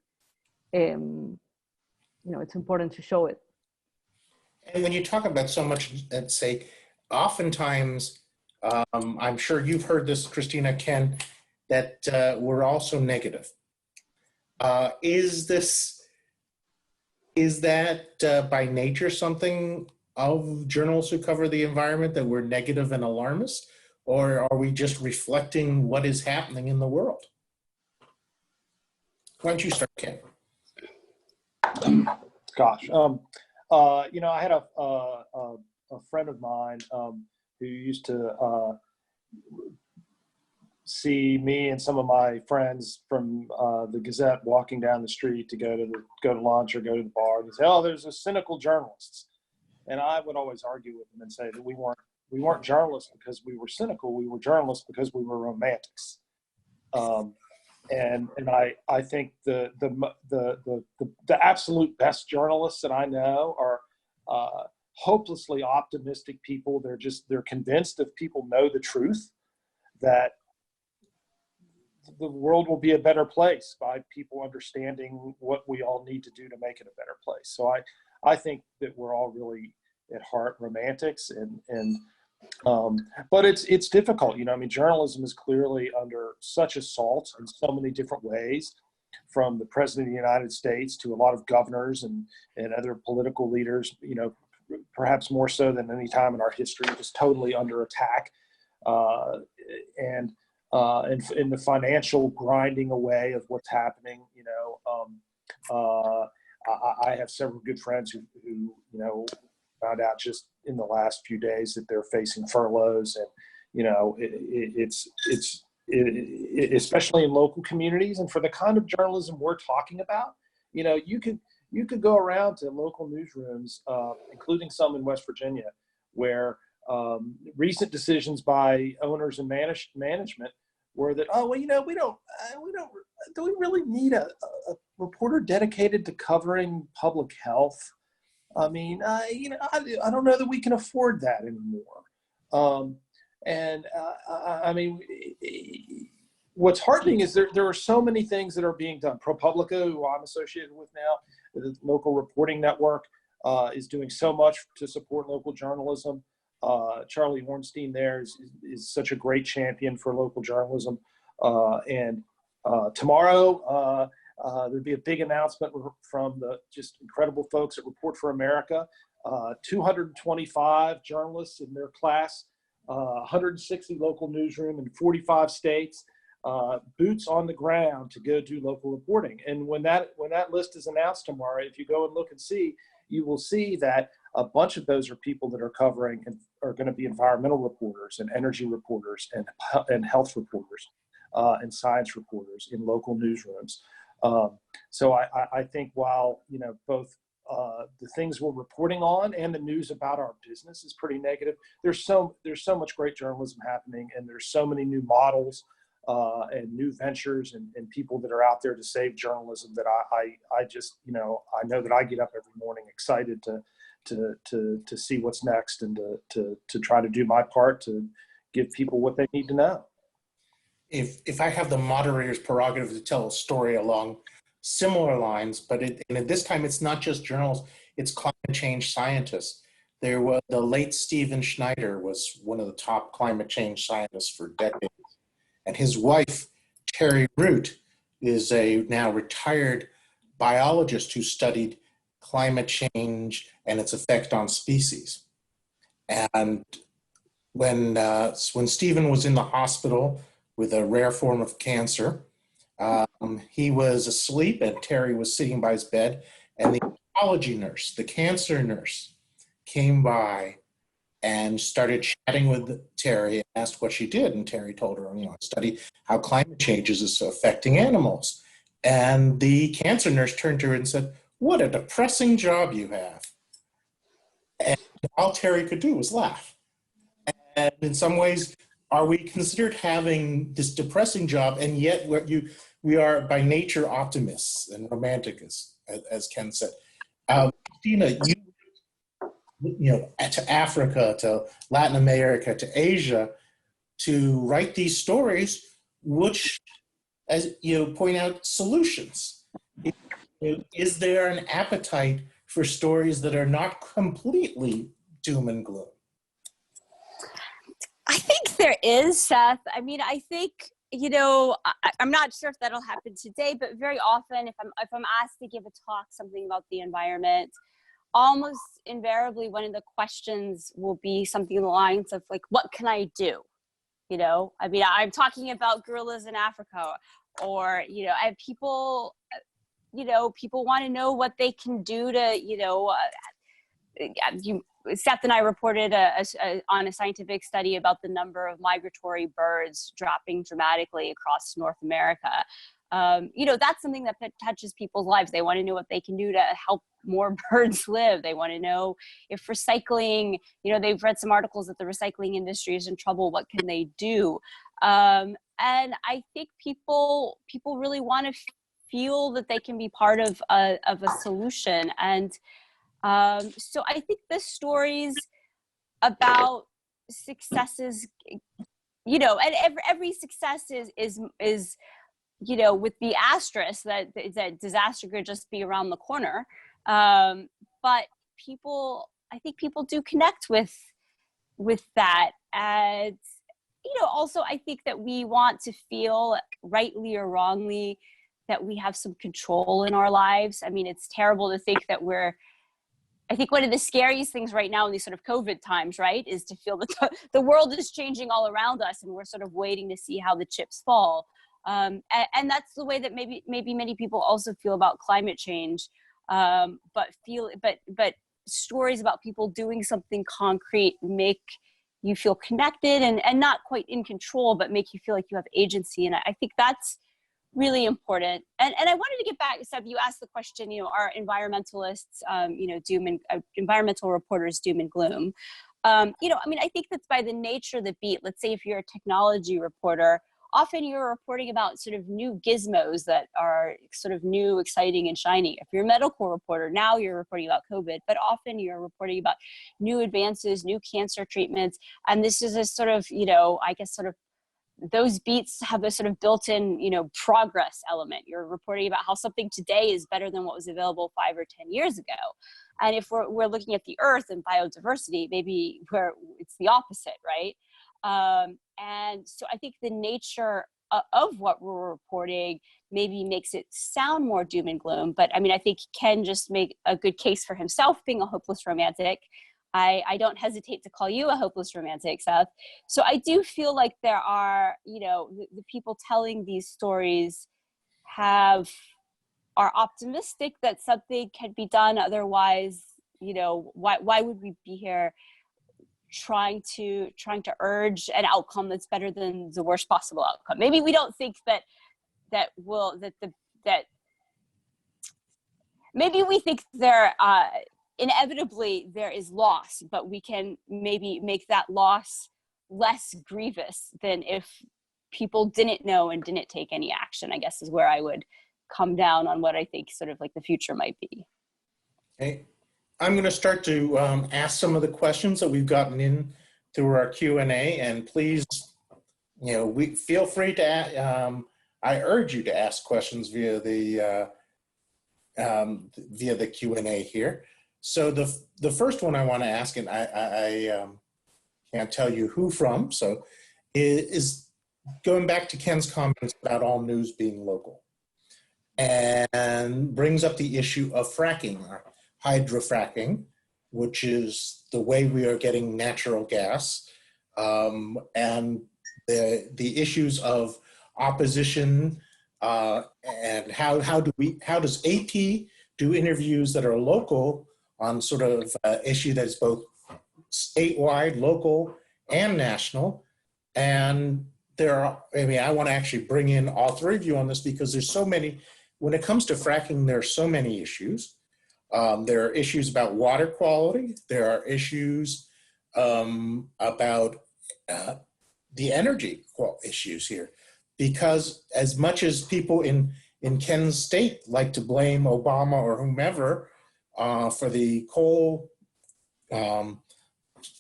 you know, it's important to show it. And when you talk about so much at stake, oftentimes, I'm sure you've heard this, Christina, Ken, that we're also negative. Is that by nature something of journalists who cover the environment, that we're negative and alarmist, or are we just reflecting what is happening in the world? Why don't you start, Ken? Gosh, you know, I had a friend of mine who used to see me and some of my friends from the Gazette walking down the street to go to lunch or go to the bar, and he'd say, "Oh, there's a cynical journalists," and I would always argue with him and say that we weren't journalists because we were cynical. We were journalists because we were romantics. And I think the absolute best journalists that I know are hopelessly optimistic people. They're convinced if people know the truth that the world will be a better place by people understanding what we all need to do to make it a better place. So I think that we're all really at heart romantics, but it's difficult. You know, I mean, journalism is clearly under such assault in so many different ways, from the President of the United States to a lot of governors and other political leaders, you know, perhaps more so than any time in our history, just totally under attack. And in the financial grinding away of what's happening, you know, I have several good friends who you know, found out just in the last few days that they're facing furloughs, and you know, it's especially in local communities, and for the kind of journalism we're talking about, you know, you could go around to local newsrooms, including some in West Virginia, where recent decisions by owners and management were that, oh, well, you know, do we really need a reporter dedicated to covering public health? I mean, you know, I don't know that we can afford that anymore. I mean, what's heartening is there are so many things that are being done. ProPublica, who I'm associated with now, the local reporting network, is doing so much to support local journalism. Charlie Ornstein there is such a great champion for local journalism. Tomorrow, there'll be a big announcement from the just incredible folks at Report for America. 225 journalists in their class 160 local newsroom in 45 states, boots on the ground to go do local reporting. And when that list is announced tomorrow, if you go and look and see, you will see that a bunch of those are people that are covering and are going to be environmental reporters and energy reporters and health reporters and science reporters in local newsrooms. So I think while, you know, both the things we're reporting on and the news about our business is pretty negative, there's so much great journalism happening, and there's so many new models and new ventures and people that are out there to save journalism that I just, you know, I know that I get up every morning excited to see what's next and to try to do my part to give people what they need to know. If I have the moderator's prerogative to tell a story along similar lines, but and this time it's not just journalists, it's climate change scientists. There was the late Stephen Schneider was one of the top climate change scientists for decades. And his wife, Terry Root, is a now retired biologist who studied climate change and its effect on species. And when Stephen was in the hospital with a rare form of cancer, he was asleep and Terry was sitting by his bed, and the oncology nurse, the cancer nurse, came by and started chatting with Terry and asked what she did. And Terry told her, you know, I study how climate change is affecting animals. And the cancer nurse turned to her and said, "What a depressing job you have." And all Terry could do was laugh. And in some ways, are we considered having this depressing job, and yet we are by nature optimists and romantic, as Ken said. Christina, you know, to Africa, to Latin America, to Asia, to write these stories, which, as you point out, solutions. Is there an appetite for stories that are not completely doom and gloom? I think there is, Seth. I mean, I think, you know, I'm not sure if that'll happen today, but very often if I'm asked to give a talk, something about the environment, almost invariably one of the questions will be something along the lines of like, what can I do? You know, I mean, I'm talking about gorillas in Africa, or, you know, I have people, you know, people want to know what they can do to, you know, Seth and I reported on a scientific study about the number of migratory birds dropping dramatically across North America. You know, that's something that touches people's lives. They want to know what they can do to help more birds live. They want to know if recycling, you know, they've read some articles that the recycling industry is in trouble. What can they do? And I think people really want to feel that they can be part of a solution. And so I think the stories about successes, you know, and every success is, you know, with the asterisk that disaster could just be around the corner. But I think people do connect with that. And, you know, also I think that we want to feel, rightly or wrongly, that we have some control in our lives. I mean, it's terrible to think that I think one of the scariest things right now in these sort of COVID times, right, is to feel that the world is changing all around us and we're sort of waiting to see how the chips fall. And that's the way that maybe many people also feel about climate change, but stories about people doing something concrete make you feel connected and not quite in control, but make you feel like you have agency. And I think that's really important. And I wanted to get back, Seb, you asked the question, you know, are environmentalists, you know, environmental reporters doom and gloom? You know, I mean, I think that's by the nature of the beat. Let's say if you're a technology reporter, often you're reporting about sort of new gizmos that are sort of new, exciting, and shiny. If you're a medical reporter, now you're reporting about COVID, but often you're reporting about new advances, new cancer treatments. And this is a sort of, you know, I guess sort of those beats have a sort of built-in, you know, progress element. You're reporting about how something today is better than what was available 5 or 10 years ago. And if we're looking at the earth and biodiversity, maybe it's the opposite, right? And so I think the nature of what we're reporting maybe makes it sound more doom and gloom. But I mean, I think Ken just made a good case for himself being a hopeless romantic. I don't hesitate to call you a hopeless romantic, Seth. So I do feel like there are, you know, the people telling these stories are optimistic that something can be done. Otherwise, you know, why would we be here trying to urge an outcome that's better than the worst possible outcome? Maybe we don't think that maybe we think inevitably there is loss, but we can maybe make that loss less grievous than if people didn't know and didn't take any action, I guess, is where I would come down on what I think sort of like the future might be. Okay. I'm going to start to ask some of the questions that we've gotten in through our Q&A, and please, you know, feel free to, I urge you to ask questions via the Q&A here. So the first one I want to ask, and I can't tell you who from, so is going back to Ken's comments about all news being local, and brings up the issue of fracking, or hydrofracking, which is the way we are getting natural gas, and the issues of opposition, and how does AP do interviews that are local on sort of issue that is both statewide, local, and national. And I want to actually bring in all three of you on this, because there's so many, when it comes to fracking, there are so many issues. There are issues about water quality. There are issues about the energy issues here. Because as much as people in Ken's state like to blame Obama or whomever for the coal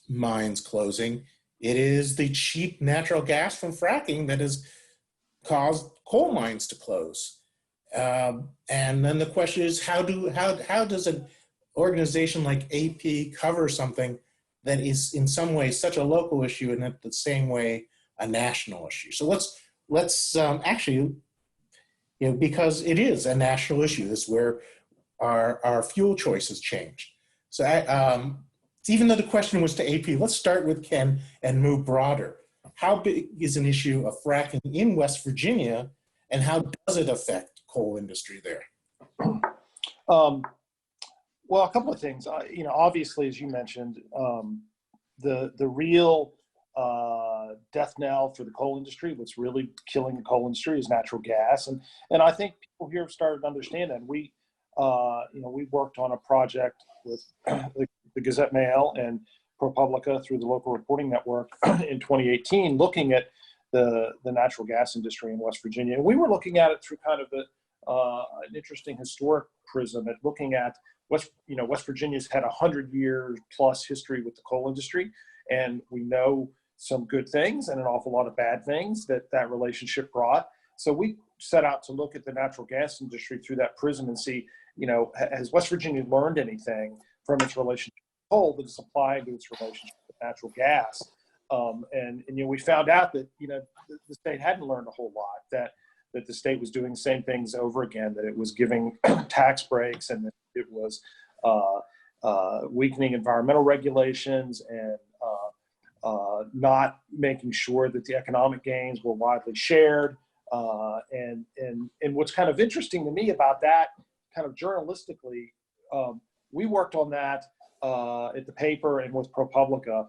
mines closing, it is the cheap natural gas from fracking that has caused coal mines to close. And then the question is, how does an organization like AP cover something that is in some ways such a local issue and at the same way a national issue? So let's actually, you know, because it is a national issue, this is where our fuel choices change. So even though the question was to AP, let's start with Ken and move broader. How big is an issue of fracking in West Virginia, and how does it affect coal industry there? Well, a couple of things. You know, obviously, as you mentioned, the real death knell for the coal industry, what's really killing the coal industry, is natural gas, and I think people here have started to understand that. We, you know, we worked on a project with the Gazette Mail and ProPublica through the local reporting network in 2018, looking at the natural gas industry in West Virginia. And we were looking at it through kind of an interesting historic prism, at looking at West Virginia's had 100 years plus history with the coal industry, and we know some good things and an awful lot of bad things that relationship brought. So we set out to look at the natural gas industry through that prism and see, you know, has West Virginia learned anything from its relationship with coal that is applied to its relationship with natural gas? And you know, we found out that, you know, the state hadn't learned a whole lot, that the state was doing the same things over again, that it was giving tax breaks, and that it was weakening environmental regulations, and not making sure that the economic gains were widely shared. And what's kind of interesting to me about that, kind of journalistically, we worked on that at the paper and with ProPublica,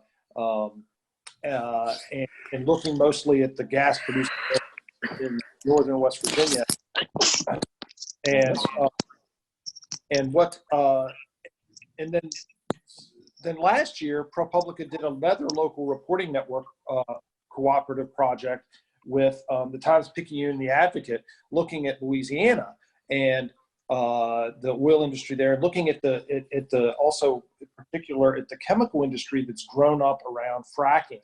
and looking mostly at the gas producing in northern West Virginia, and then last year ProPublica did another local reporting network cooperative project with the Times-Picayune and the Advocate, looking at Louisiana and the oil industry there, looking at the also in particular at the chemical industry that's grown up around fracking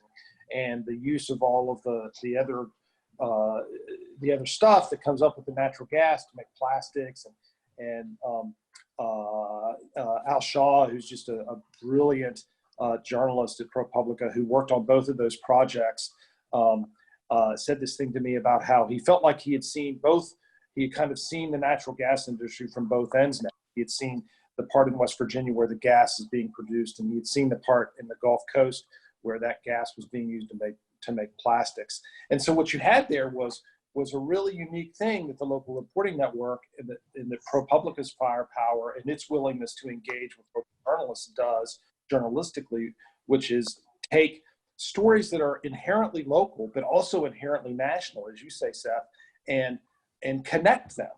and the use of all of the other stuff that comes up with the natural gas to make plastics, and Al Shaw, who's just a brilliant journalist at ProPublica who worked on both of those projects, said this thing to me about how he felt like he had kind of seen the natural gas industry from both ends now. He had seen the part in West Virginia where the gas is being produced, and you'd seen the part in the Gulf Coast where that gas was being used to make plastics. And so what you had there was a really unique thing that the local reporting network and the ProPublica's firepower and its willingness to engage with what journalists does journalistically, which is take stories that are inherently local, but also inherently national, as you say, Seth, and connect them.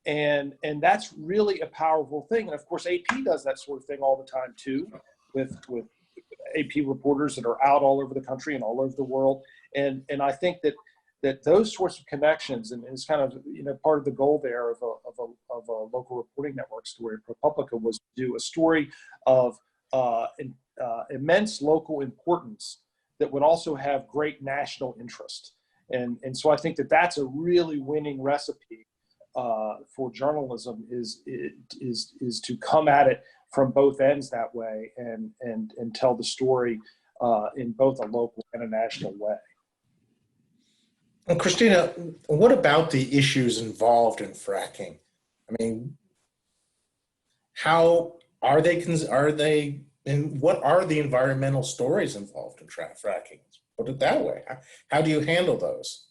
And that's really a powerful thing. And of course, AP does that sort of thing all the time too, with AP reporters that are out all over the country and all over the world. And I think that those sorts of connections, and it's kind of, part of the goal there of a local reporting network story, ProPublica, was to do a story of immense local importance that would also have great national interest. And so I think that that's a really winning recipe for journalism is to come at it from both ends that way and tell the story in both a local and a national way. Well, Christina, what about the issues involved in fracking? I mean, how are they, and what are the environmental stories involved in fracking? Put it that way. How do you handle those?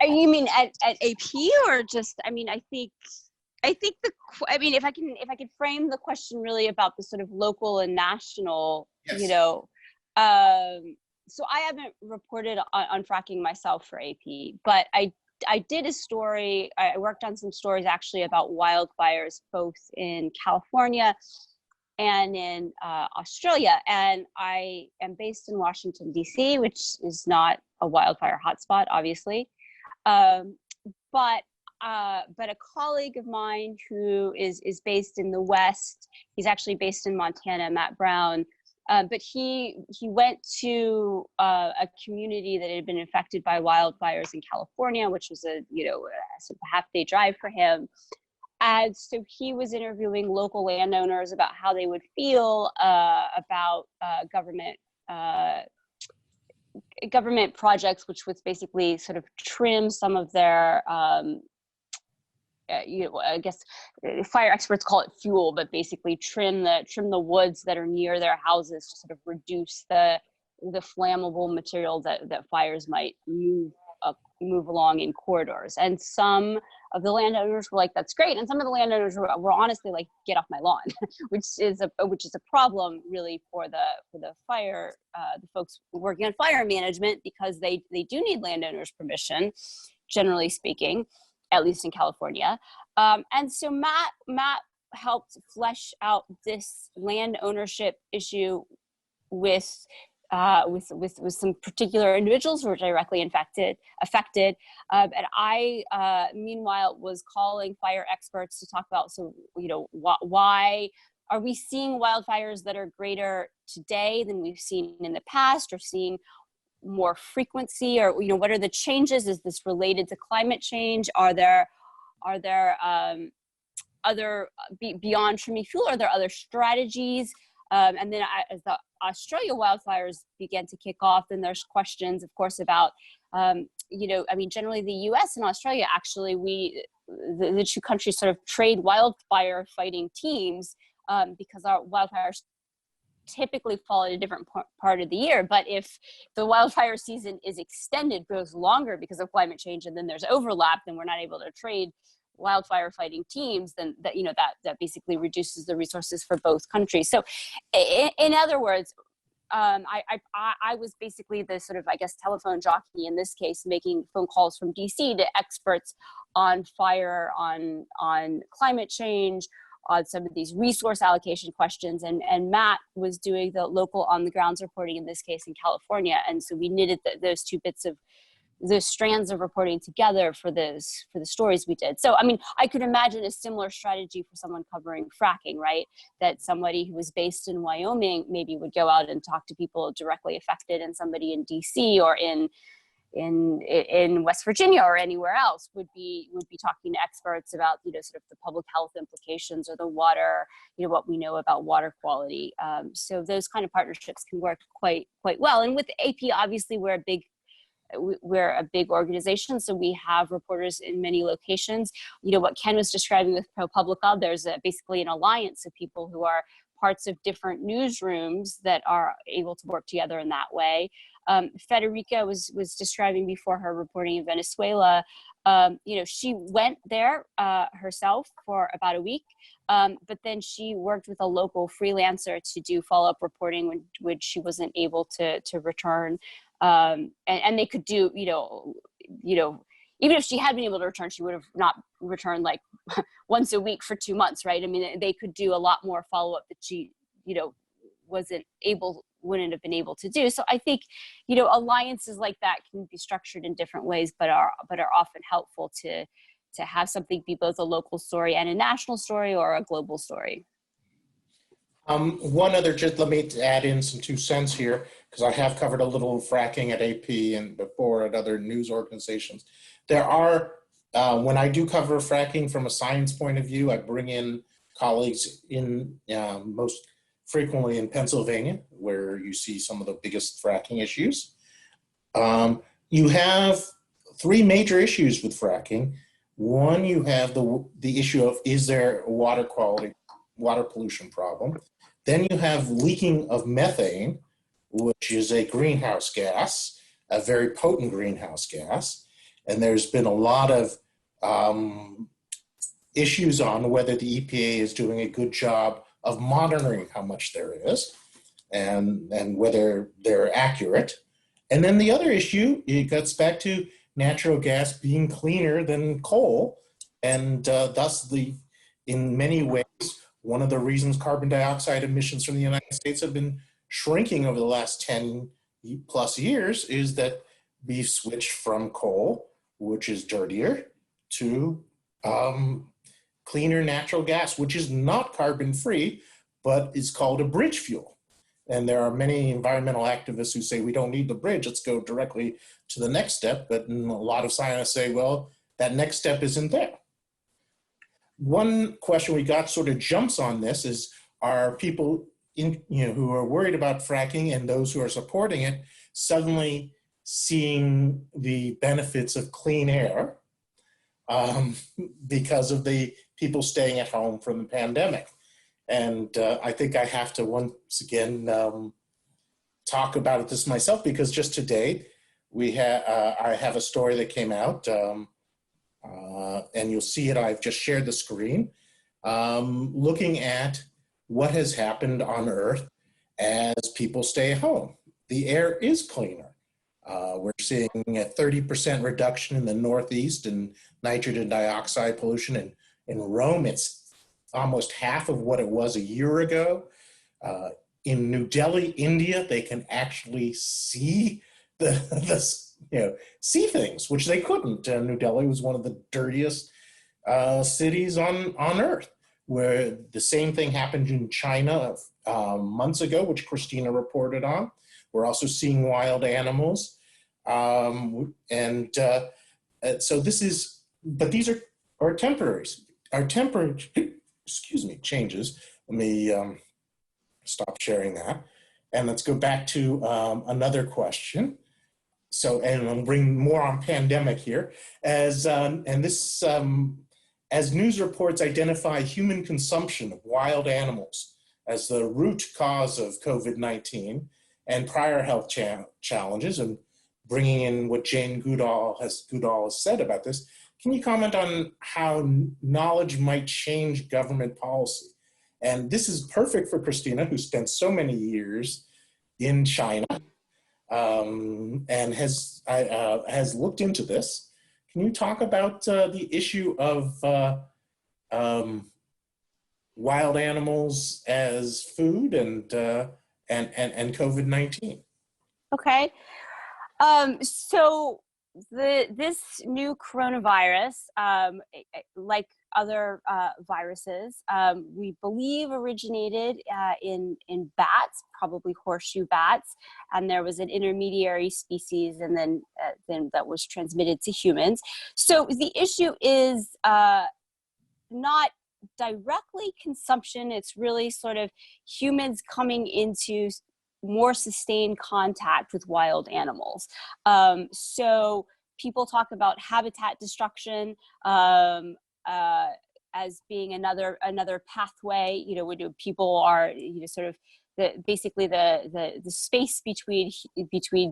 You mean at AP, or just? I mean, I think if I can frame the question really about the sort of local and national, Yes. So I haven't reported on fracking myself for AP, but I did a story. I worked on some stories actually about wildfires, both in California and in Australia. And I am based in Washington, DC, which is not a wildfire hotspot, obviously. But a colleague of mine who is based in the West, he's actually based in Montana, Matt Brown, but he went to a community that had been affected by wildfires in California, which was a sort of half-day drive for him. And so he was interviewing local landowners about how they would feel about government projects, which was basically sort of trim some of their, I guess fire experts call it fuel, but basically trim the woods that are near their houses to sort of reduce the flammable material that fires might move along in corridors. And some of the landowners were like, that's great. And some of the landowners were honestly like, get off my lawn, which is a problem really for the fire, the folks working on fire management, because they do need landowners' permission, generally speaking, at least in California. And so Matt helped flesh out this land ownership issue with some particular individuals who were directly affected. And I, meanwhile, was calling fire experts to talk about, why are we seeing wildfires that are greater today than we've seen in the past, or seeing more frequency, or, what are the changes? Is this related to climate change? Are there other, beyond trimming fuel, are there other strategies? And then as the Australia wildfires began to kick off, then there's questions, of course, about, generally the US and Australia, actually, the two countries sort of trade wildfire fighting teams because our wildfires typically fall at a different part of the year. But if the wildfire season is extended, goes longer because of climate change, and then there's overlap, then we're not able to trade wildfire fighting teams, then that basically reduces the resources for both countries. So in other words, I was basically the sort of, I guess, telephone jockey in this case, making phone calls from DC to experts on fire, on climate change, on some of these resource allocation questions. And Matt was doing the local on the grounds reporting, in this case in California. And so we knitted those two bits of those strands of reporting together for the stories we did. So, I mean, I could imagine a similar strategy for someone covering fracking, right? That somebody who was based in Wyoming maybe would go out and talk to people directly affected, and somebody in DC or in West Virginia or anywhere else would be talking to experts about, sort of the public health implications, or the water, what we know about water quality. So those kind of partnerships can work quite well. And with AP, obviously, we're a big we're a big organization, so we have reporters in many locations. You know, what Ken was describing with ProPublica, there's basically an alliance of people who are parts of different newsrooms that are able to work together in that way. Federica was describing before her reporting in Venezuela. You know, she went there herself for about a week, but then she worked with a local freelancer to do follow-up reporting when she wasn't able to return. And they could do, you know, even if she had been able to return, she would have not returned like once a week for 2 months, right? I mean, they could do a lot more follow-up that she, you know, wouldn't have been able to do. So I think, you know, alliances like that can be structured in different ways, but are often helpful to have something be both a local story and a national story or a global story. One other, just let me add in some 2 cents here, because I have covered a little fracking at AP and before at other news organizations. There are, when I do cover fracking from a science point of view, I bring in colleagues in most frequently in Pennsylvania, where you see some of the biggest fracking issues. You have 3 major issues with fracking. One, you have the issue of, is there a water pollution problem? Then you have leaking of methane, which is a greenhouse gas, a very potent greenhouse gas. And there's been a lot of issues on whether the EPA is doing a good job of monitoring how much there is and whether they're accurate. And then the other issue, it gets back to natural gas being cleaner than coal. And thus, in many ways, one of the reasons carbon dioxide emissions from the United States have been shrinking over the last 10 plus years is that we've switched from coal, which is dirtier, to cleaner natural gas, which is not carbon free, but is called a bridge fuel. And there are many environmental activists who say we don't need the bridge, let's go directly to the next step. But a lot of scientists say, well, that next step isn't there. One question we got sort of jumps on this is, are people who are worried about fracking and those who are supporting it suddenly seeing the benefits of clean air because of the people staying at home from the pandemic? And I think I have to once again talk about this myself, because just today I have a story that came out, and you'll see it. I've just shared the screen, looking at what has happened on Earth as people stay home. The air is cleaner. We're seeing a 30% reduction in the Northeast in nitrogen dioxide pollution. In Rome, it's almost half of what it was a year ago. In New Delhi, India, they can actually see see things, which they couldn't. New Delhi was one of the dirtiest cities on Earth, where the same thing happened in China months ago, which Christina reported on. We're also seeing wild animals. So this is, but these are temporaries. Our temporary, changes. Let me stop sharing that. And let's go back to another question. So, and I'll bring more on pandemic here. As news reports identify human consumption of wild animals as the root cause of COVID-19 and prior health challenges, and bringing in what Jane Goodall has said about this, can you comment on how knowledge might change government policy? And this is perfect for Christina, who spent so many years in China and has looked into this. Can you talk about the issue of wild animals as food and COVID-19? Okay. So this new coronavirus, like other viruses, we believe originated in bats, probably horseshoe bats, and there was an intermediary species, and then that was transmitted to humans. So the issue is not directly consumption. It's really sort of humans coming into more sustained contact with wild animals. So people talk about habitat destruction as being another pathway. You know, when people are, you know, sort of basically the space between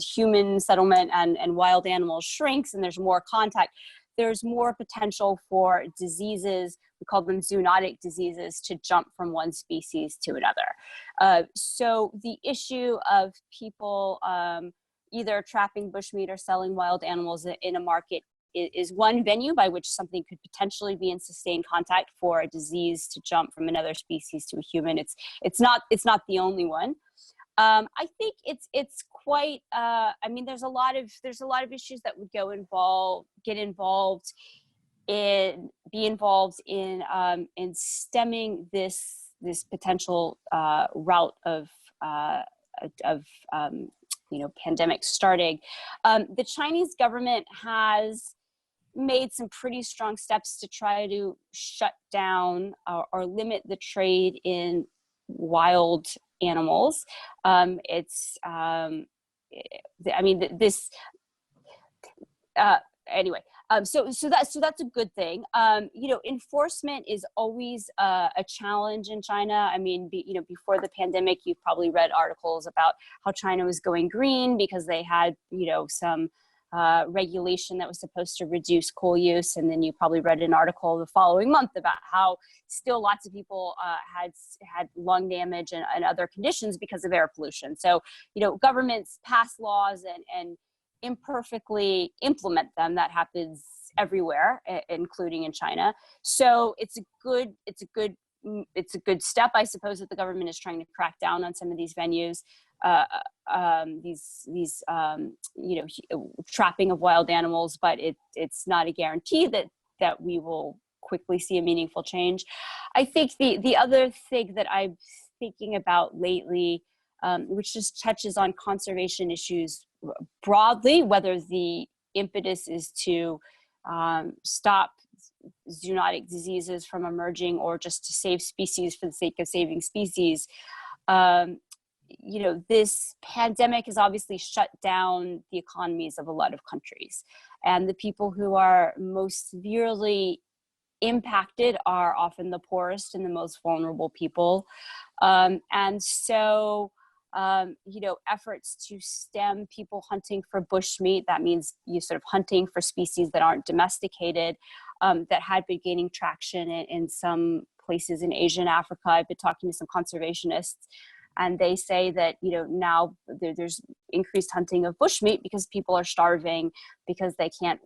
human settlement and wild animals shrinks, and there's more contact. There's more potential for diseases, we call them zoonotic diseases, to jump from one species to another. So the issue of people either trapping bushmeat or selling wild animals in a market is one venue by which something could potentially be in sustained contact for a disease to jump from another species to a human. It's not the only one. I think it's quite. I mean, there's a lot of issues that would get involved in stemming this potential route of pandemic starting. The Chinese government has made some pretty strong steps to try to shut down or limit the trade in wild animals. Anyway, so that's a good thing. Enforcement is always a challenge in China. I mean, before the pandemic, you've probably read articles about how China was going green because they had, some regulation that was supposed to reduce coal use. And then you probably read an article the following month about how still lots of people had lung damage and other conditions because of air pollution. So, governments pass laws and imperfectly implement them. That happens everywhere, including in China. So it's a good step, I suppose, that the government is trying to crack down on some of these venues, trapping of wild animals, but it's not a guarantee that we will quickly see a meaningful change. I think the other thing that I'm thinking about lately, which just touches on conservation issues broadly, whether the impetus is to stop zoonotic diseases from emerging or just to save species for the sake of saving species. This pandemic has obviously shut down the economies of a lot of countries, and the people who are most severely impacted are often the poorest and the most vulnerable people. And so efforts to stem people hunting for bushmeat, that means you sort of hunting for species that aren't domesticated, that had been gaining traction in some places in Asia and Africa. I've been talking to some conservationists, and they say that, now there's increased hunting of bushmeat because people are starving, because they can't,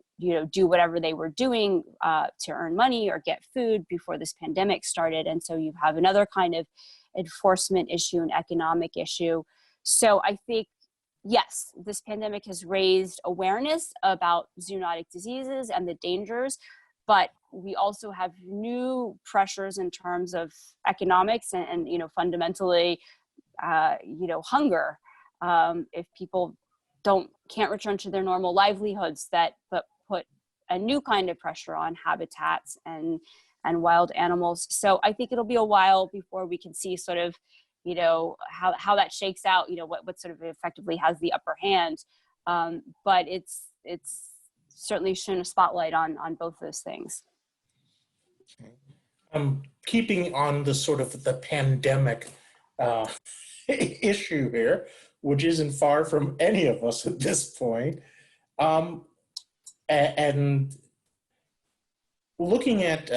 do whatever they were doing to earn money or get food before this pandemic started. And so you have another kind of enforcement issue and economic issue. So I think, yes, this pandemic has raised awareness about zoonotic diseases and the dangers, but we also have new pressures in terms of economics and fundamentally, hunger. If people can't return to their normal livelihoods, but put a new kind of pressure on habitats and wild animals. So I think it'll be a while before we can see sort of, how that shakes out, what sort of effectively has the upper hand. But it's certainly shown a spotlight on both those things. Okay. Keeping on the sort of the pandemic issue here, which isn't far from any of us at this point. And looking at,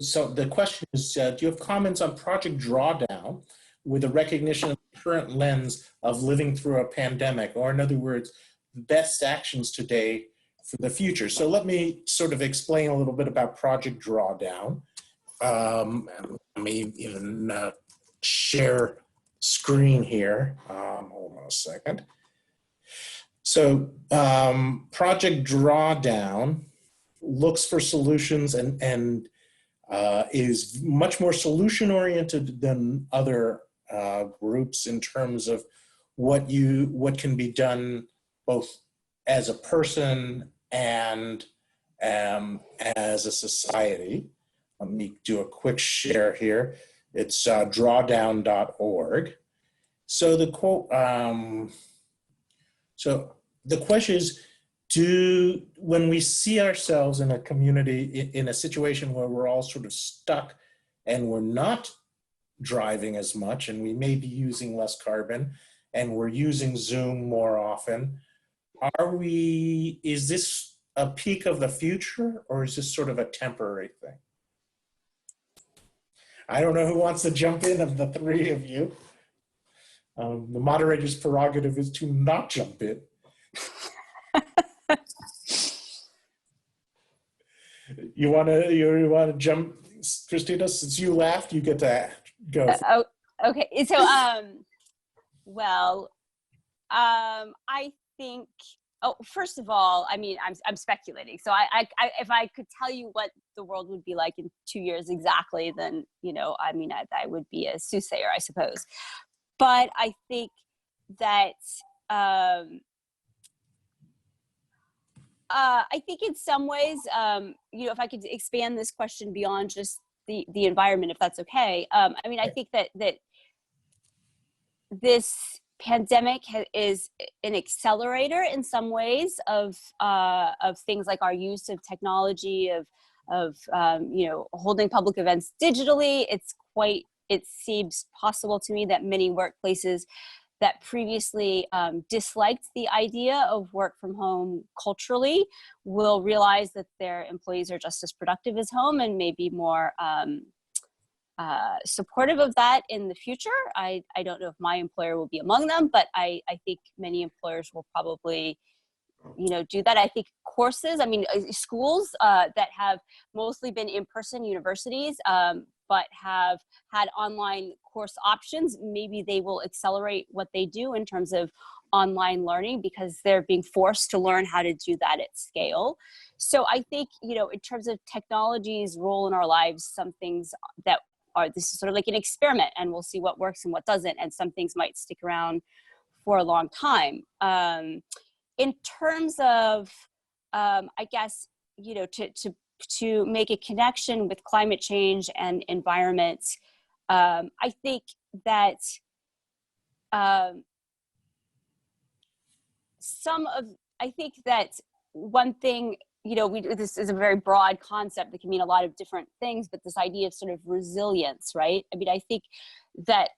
so the question is, do you have comments on Project Drawdown with a recognition of the current lens of living through a pandemic, or in other words, best actions today for the future? So let me sort of explain a little bit about Project Drawdown. Let me even share screen here. Hold on a second. So Project Drawdown looks for solutions and is much more solution oriented than other groups in terms of what can be done both as a person and as a society. Let me do a quick share here. It's drawdown.org. So the quote, so the question is, when we see ourselves in a community, in a situation where we're all sort of stuck and we're not driving as much and we may be using less carbon and we're using Zoom more often, is this a peak of the future, or is this sort of a temporary thing? I don't know who wants to jump in of the three of you. The moderator's prerogative is to not jump in. You want to jump, Christina? Since you laughed, you get to go. Okay. So, I think. Oh, first of all, I mean, I'm speculating. So if I could tell you what the world would be like in 2 years exactly, then, you know, I mean, I would be a soothsayer, I suppose. But I think that, I think in some ways, you know, if I could expand this question beyond just the environment, if that's okay. I mean, I think that this pandemic is an accelerator in some ways of things like our use of technology, of you know, holding public events digitally. It seems possible to me that many workplaces that previously disliked the idea of work from home culturally will realize that their employees are just as productive as home and maybe more supportive of that in the future. I don't know if my employer will be among them, but I think many employers will probably, you know, do that. I think courses, I mean, schools that have mostly been in-person universities, but have had online course options, maybe they will accelerate what they do in terms of online learning because they're being forced to learn how to do that at scale. So I think, you know, in terms of technology's role in our lives, some things that this is sort of like an experiment and we'll see what works and what doesn't. And some things might stick around for a long time. In terms of, I guess, you know, to make a connection with climate change and environment, I think that one thing, you know, this is a very broad concept that can mean a lot of different things, but this idea of sort of resilience, right? I mean, I think that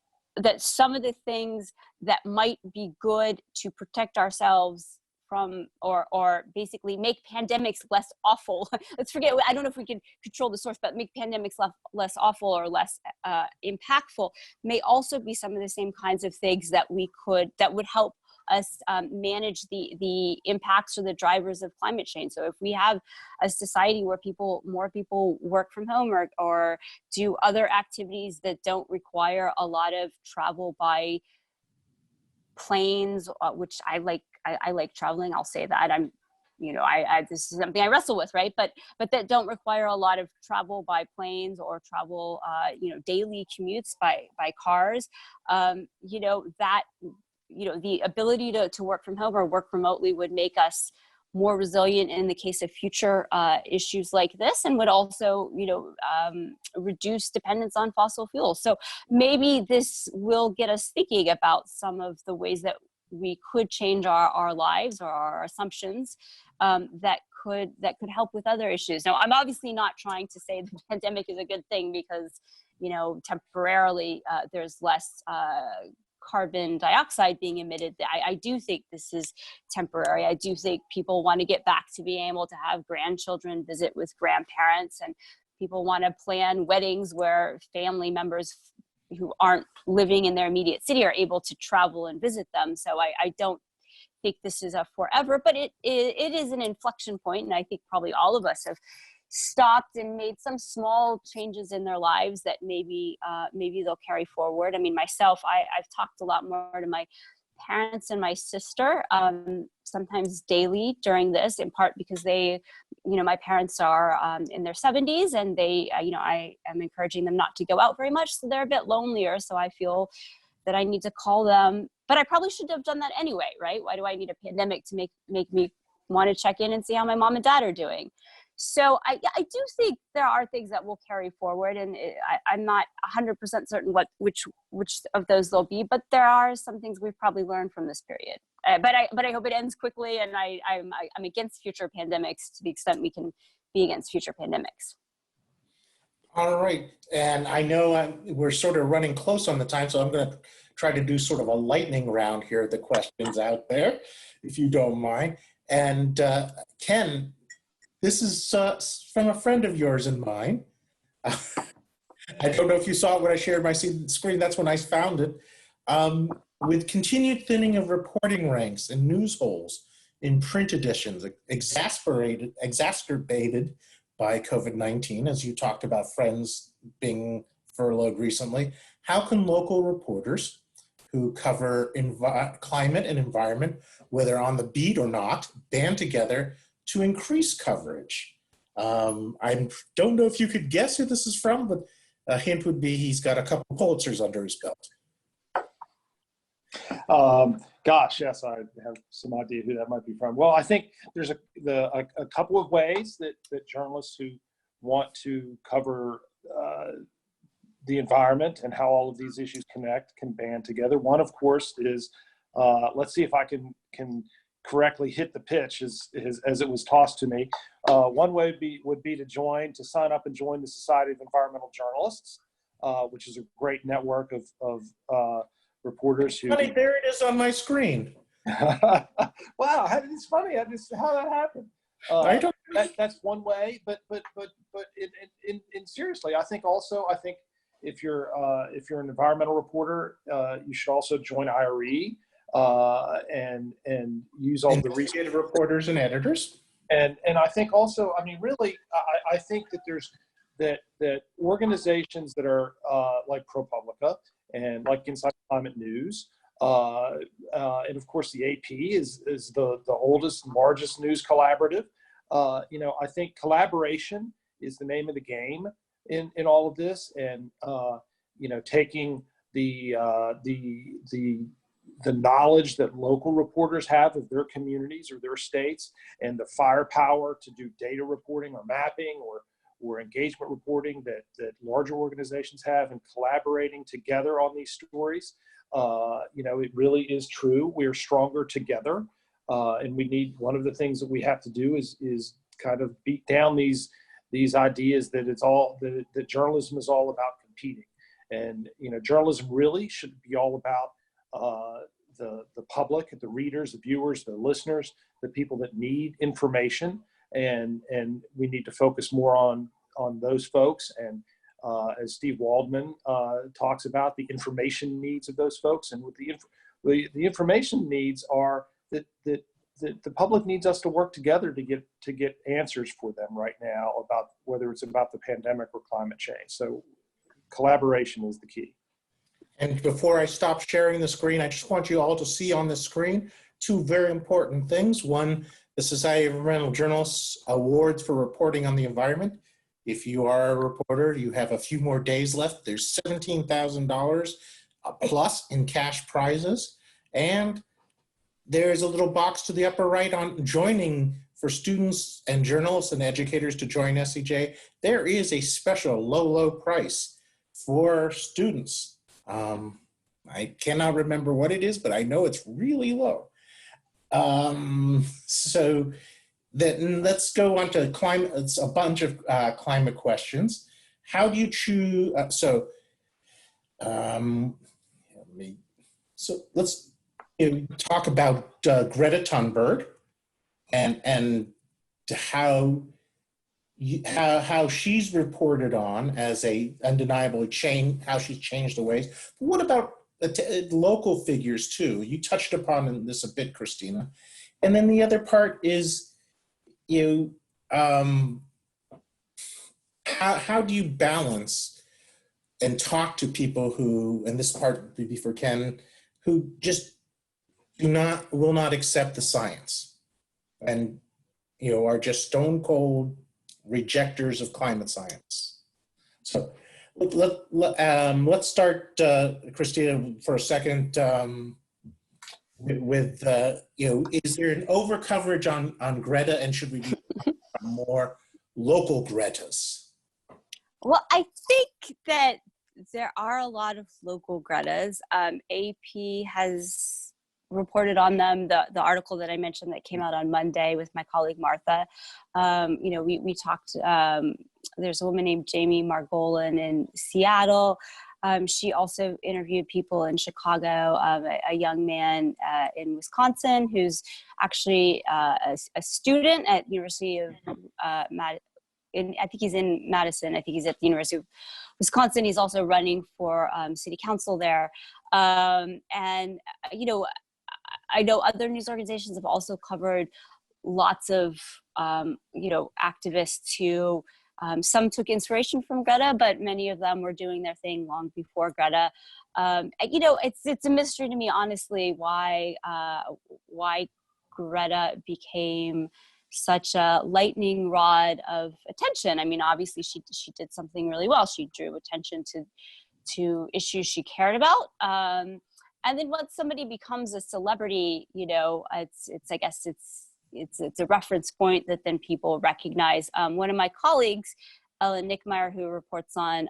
some of the things that might be good to protect ourselves from, or basically make pandemics less awful. Let's forget, I don't know if we can control the source, but make pandemics less awful or less impactful may also be some of the same kinds of things that would help us manage the impacts or the drivers of climate change. So if we have a society where more people work from home or do other activities that don't require a lot of travel by planes, which I like traveling, I'll say that. I'm, you know, this is something I wrestle with, right? But that don't require a lot of travel by planes or travel, you know, daily commutes by cars. You know, that, you know, the ability to work from home or work remotely would make us more resilient in the case of future issues like this, and would also, you know, reduce dependence on fossil fuels. So maybe this will get us thinking about some of the ways that we could change our lives or our assumptions that could help with other issues. Now, I'm obviously not trying to say the pandemic is a good thing because, you know, temporarily there's less carbon dioxide being emitted. I do think this is temporary. I do think people want to get back to being able to have grandchildren visit with grandparents, and people want to plan weddings where family members who aren't living in their immediate city are able to travel and visit them. So I don't think this is a forever, but it is an inflection point, and I think probably all of us have stopped and made some small changes in their lives that maybe they'll carry forward. I mean, myself, I've talked a lot more to my parents and my sister, sometimes daily during this, in part because they, you know, my parents are in their 70s, and they, you know, I am encouraging them not to go out very much, so they're a bit lonelier. So I feel that I need to call them, but I probably should have done that anyway, right? Why do I need a pandemic to make me want to check in and see how my mom and dad are doing? So I do think there are things that will carry forward, and I'm not 100% certain which of those they'll be, but there are some things we've probably learned from this period. But I hope it ends quickly, and I'm against future pandemics to the extent we can be against future pandemics. All right, and I know we're sort of running close on the time, so I'm going to try to do sort of a lightning round here of the questions out there, if you don't mind. And Ken, this is from a friend of yours and mine. I don't know if you saw it when I shared my screen. That's when I found it. With continued thinning of reporting ranks and news holes in print editions, exacerbated by COVID-19, as you talked about friends being furloughed recently, how can local reporters who cover climate and environment, whether on the beat or not, band together to increase coverage? I don't know if you could guess who this is from, but a hint would be he's got a couple Pulitzers under his belt. Gosh, yes, I have some idea who that might be from. Well, I think there's a couple of ways that journalists who want to cover the environment and how all of these issues connect can band together. One, of course, is let's see if I can correctly hit the pitch as it was tossed to me. One way would be to sign up and join the Society of Environmental Journalists, which is a great network of reporters who. Funny, there it is on my screen. Wow, it's funny how that happened. That's one way, but in seriously, I think if you're an environmental reporter, you should also join IRE and use all the investigative reporters and editors. And I think also, I mean, really, I think that that organizations that are like ProPublica and like Inside Climate News, and of course the AP is the oldest and largest news collaborative. I think collaboration is the name of the game in all of this, and taking the knowledge that local reporters have of their communities or their states, and the firepower to do data reporting or mapping or engagement reporting that larger organizations have, and collaborating together on these stories. It really is true. We are stronger together, and we need. One of the things that we have to do is kind of beat down these ideas that that journalism is all about competing, and journalism really should be all about the public, the readers, the viewers, the listeners, the people that need information, and we need to focus more on those folks. And as Steve Waldman talks about, the information needs of those folks, and with the information needs are that the public needs us to work together to get answers for them right now about whether it's about the pandemic or climate change. So collaboration is the key. And before I stop sharing the screen, I just want you all to see on the screen two very important things. One, the Society of Environmental Journalists Awards for reporting on the environment. If you are a reporter, you have a few more days left. There's $17,000 plus in cash prizes. And there's a little box to the upper right on joining for students and journalists and educators to join SEJ. There is a special low price for students. I cannot remember what it is, but I know it's really low. So then let's go on to climate. It's a bunch of climate questions. How do you choose? Let's talk about Greta Thunberg and how she's reported on as a undeniable change, how she's changed the ways. But what about local figures too? You touched upon this a bit, Christina. And then the other part is, how do you balance and talk to people who, and this part would be for Ken, who just will not accept the science and are just stone cold rejectors of climate science? So let's start, Christina, for a second with is there an over coverage on Greta, and should we be more local Gretas? Well, I think that there are a lot of local Gretas. AP has reported on them. The article that I mentioned that came out on Monday with my colleague Martha, we talked, there's a woman named Jamie Margolin in Seattle. She also interviewed people in Chicago, a young man in Wisconsin who's actually a student at University of I think he's in Madison. I think he's at the University of Wisconsin. He's also running for city council there. And, I know other news organizations have also covered lots of, activists who, some took inspiration from Greta, but many of them were doing their thing long before Greta. It's a mystery to me, honestly, why Greta became such a lightning rod of attention. I mean, obviously she did something really well. She drew attention to issues she cared about. And then once somebody becomes a celebrity, I guess it's a reference point that then people recognize. One of my colleagues, Ellen Nickmeyer, who reports on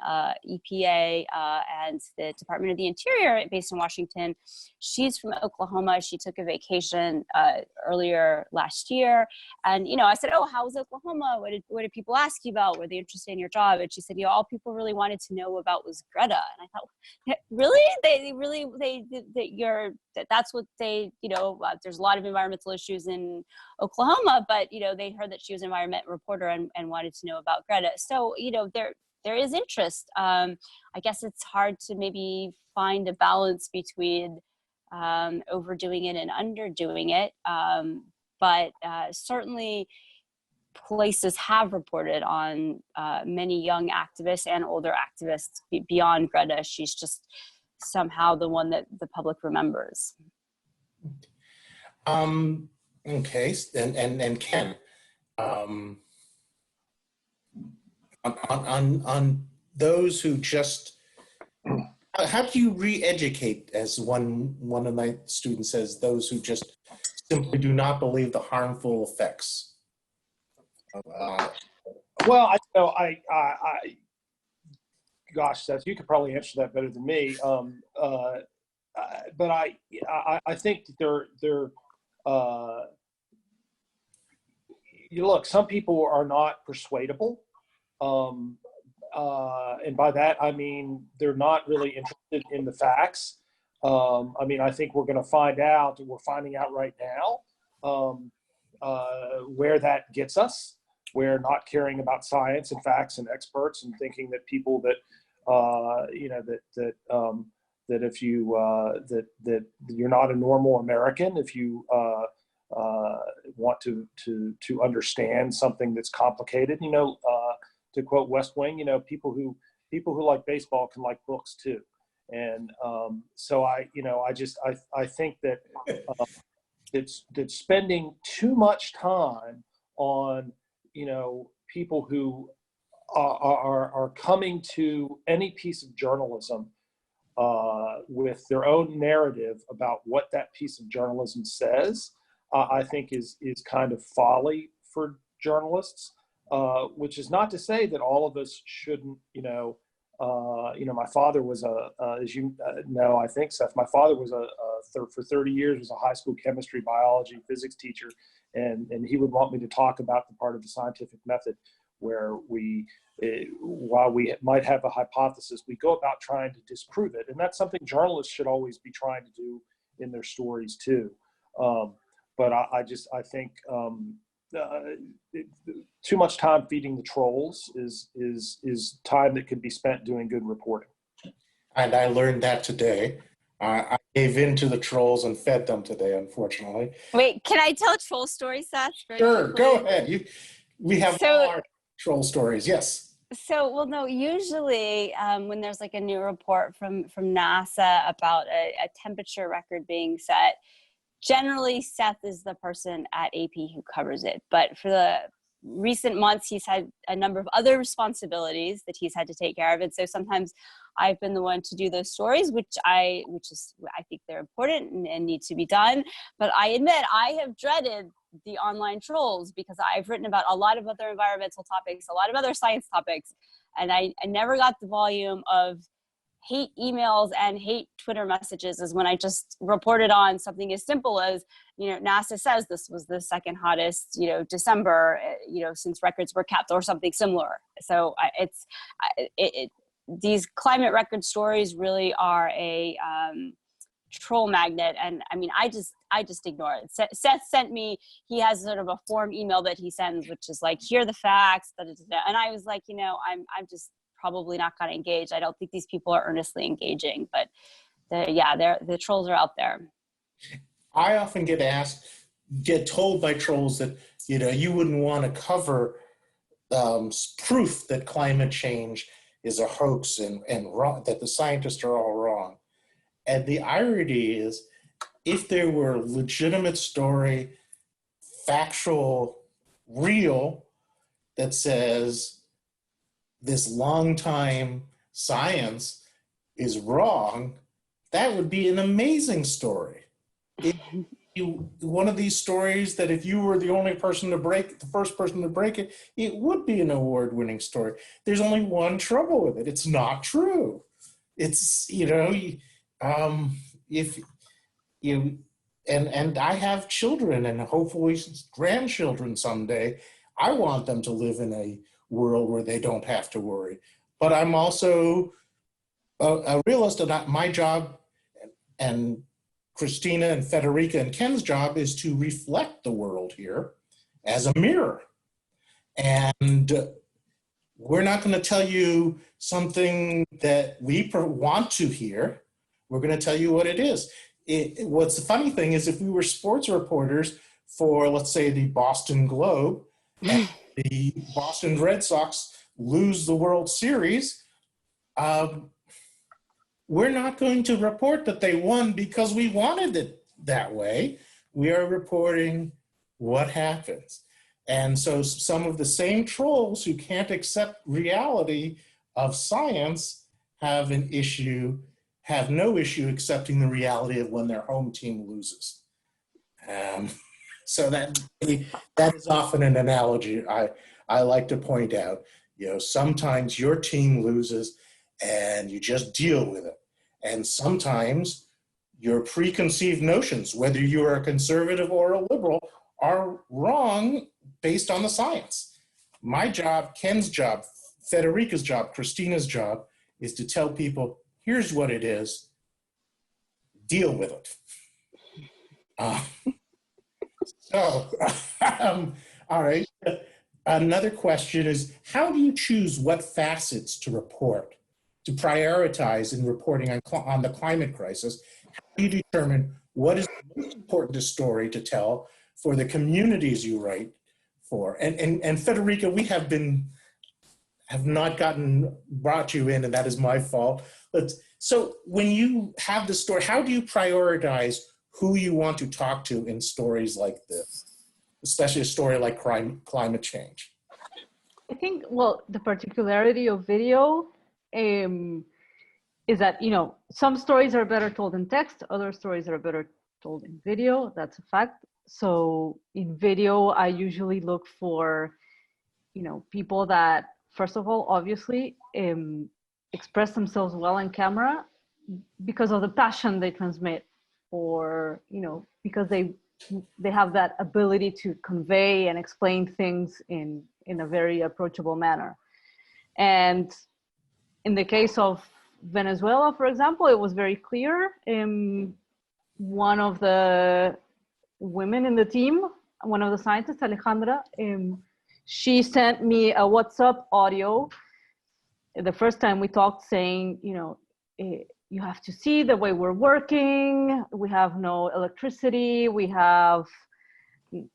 EPA and the Department of the Interior based in Washington, she's from Oklahoma. She took a vacation earlier last year. And, I said, oh, how was Oklahoma? What did people ask you about? Were they interested in your job? And she said, all people really wanted to know about was Greta. And I thought, really? That's what they, there's a lot of environmental issues in Oklahoma, but, they heard that she was an environment reporter and wanted to know about Greta. So, there is interest. I guess it's hard to maybe find a balance between overdoing it and underdoing it. But certainly places have reported on many young activists and older activists beyond Greta. She's just somehow the one that the public remembers. Okay, and Ken, on those who just, how do you re-educate, as one of my students says, those who just simply do not believe the harmful effects? Well, gosh, Seth, you could probably answer that better than me. But I think that you look, some people are not persuadable. And by that, I mean, they're not really interested in the facts. I think we're going to find out, we're finding out right now, where that gets us. We're not caring about science and facts and experts and thinking that people that, that if you, that you're not a normal American, if you want to understand something that's complicated, to quote West Wing, people who like baseball can like books too. And so I think that it's spending too much time on, people who are coming to any piece of journalism with their own narrative about what that piece of journalism says, I think is kind of folly for journalists. Which is not to say that all of us shouldn't, my father was as you know, I think, Seth, my father was for 30 years was a high school chemistry, biology, physics teacher. And he would want me to talk about the part of the scientific method where while we might have a hypothesis, we go about trying to disprove it. And that's something journalists should always be trying to do in their stories too. But I think, too much time feeding the trolls is time that could be spent doing good reporting. And I learned that today. I gave in to the trolls and fed them today, unfortunately. Wait, can I tell a troll story, Seth? Sure, go ahead. We have all our troll stories, yes. So, well, no, usually when there's like a new report from NASA about a temperature record being set, generally Seth is the person at AP who covers it. But for the recent months, he's had a number of other responsibilities that he's had to take care of. And so sometimes I've been the one to do those stories, I think they're important and need to be done. But I admit I have dreaded the online trolls, because I've written about a lot of other environmental topics, a lot of other science topics, and I never got the volume of hate emails and hate Twitter messages as when I just reported on something as simple as, NASA says this was the second hottest, December, since records were kept, or something similar. So these climate record stories really are a troll magnet. And I mean, I just ignore it. Seth sent me, he has sort of a form email that he sends, which is like, here are the facts, and I was like, I'm just probably not going to engage. I don't think these people are earnestly engaging, but the trolls are out there. I often get told by trolls that, you wouldn't want to cover proof that climate change is a hoax and wrong, that the scientists are all wrong. And the irony is, if there were a legitimate story, factual, real, that says this long time science is wrong, that would be an amazing story. One of these stories that if you were the only person to break, the first person to break it, it would be an award-winning story. There's only one trouble with it. It's not true. It's, if you, and I have children and hopefully grandchildren someday. I want them to live in a world where they don't have to worry. But I'm also a realist, and my job, and Christina and Federica and Ken's job, is to reflect the world here as a mirror. And we're not going to tell you something that we want to hear. We're going to tell you what it is. What's the funny thing is, if we were sports reporters for, let's say, the Boston Globe, and the Boston Red Sox lose the World Series, we're not going to report that they won because we wanted it that way. We are reporting what happens. And so some of the same trolls who can't accept reality of science have no issue accepting the reality of when their home team loses. So that is often an analogy I like to point out. Sometimes your team loses and you just deal with it. And sometimes your preconceived notions, whether you are a conservative or a liberal, are wrong based on the science. My job, Ken's job, Federica's job, Christina's job is to tell people, here's what it is, deal with it. All right. Another question is, how do you choose what facets to report, to prioritize in reporting on the climate crisis? How do you determine what is the most important story to tell for the communities you write for? And Federica, we have not brought you in, and that is my fault. So when you have the story, how do you prioritize who you want to talk to in stories like this, especially a story like climate change? I think, well, the particularity of video is that, some stories are better told in text, other stories are better told in video. That's a fact. So in video, I usually look for, people that, first of all, obviously, express themselves well on camera because of the passion they transmit, or, because they have that ability to convey and explain things in a very approachable manner. And in the case of Venezuela, for example, it was very clear. One of the women in the team, one of the scientists, Alejandra, she sent me a WhatsApp audio the first time we talked, saying, you have to see the way we're working. We have no electricity. We have,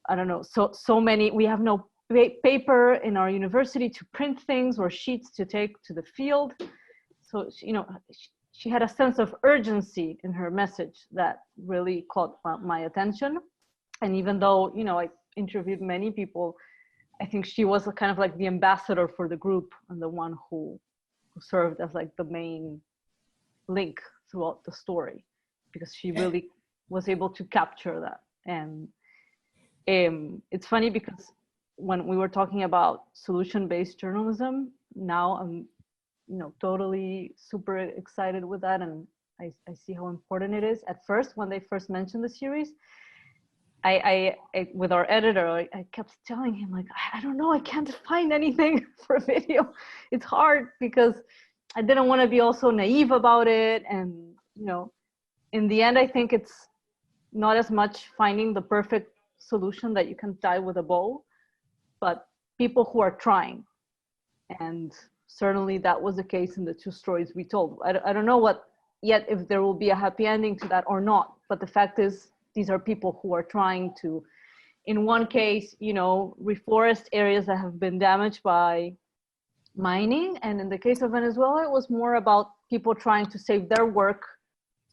I don't know, so many, we have no paper in our university to print things or sheets to take to the field. So, she had a sense of urgency in her message that really caught my attention. And even though, I interviewed many people, I think she was kind of like the ambassador for the group and the one who served as like the main link throughout the story, because she really was able to capture that. And It's funny because when we were talking about solution-based journalism, now I'm, totally super excited with that, and I see how important it is. At first, when they first mentioned the series, I with our editor, I kept telling him, like, I don't know, I can't find anything for video. It's hard because I didn't want to be also naive about it. And, in the end, I think it's not as much finding the perfect solution that you can tie with a bow, but people who are trying. And certainly that was the case in the two stories we told. I don't know yet if there will be a happy ending to that or not, but the fact is, these are people who are trying to, in one case, reforest areas that have been damaged by mining. And in the case of Venezuela, it was more about people trying to save their work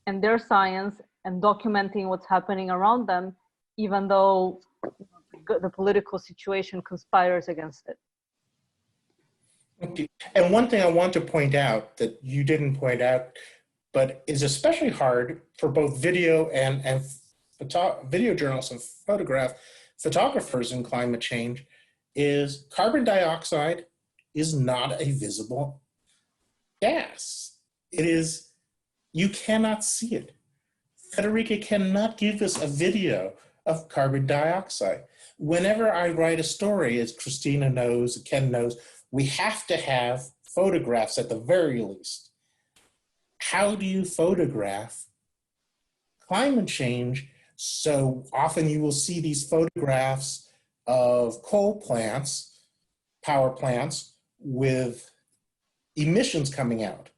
and their science and documenting what's happening around them, even though the political situation conspires against it. Okay. And one thing I want to point out that you didn't point out, but is especially hard for both video and video journalists and photographers in climate change, is carbon dioxide is not a visible gas. It is, you cannot see it. Federica cannot give us a video of carbon dioxide. Whenever I write a story, as Christina knows, Ken knows, we have to have photographs at the very least. How do you photograph climate change? So often you will see these photographs of coal plants, power plants, with emissions coming out.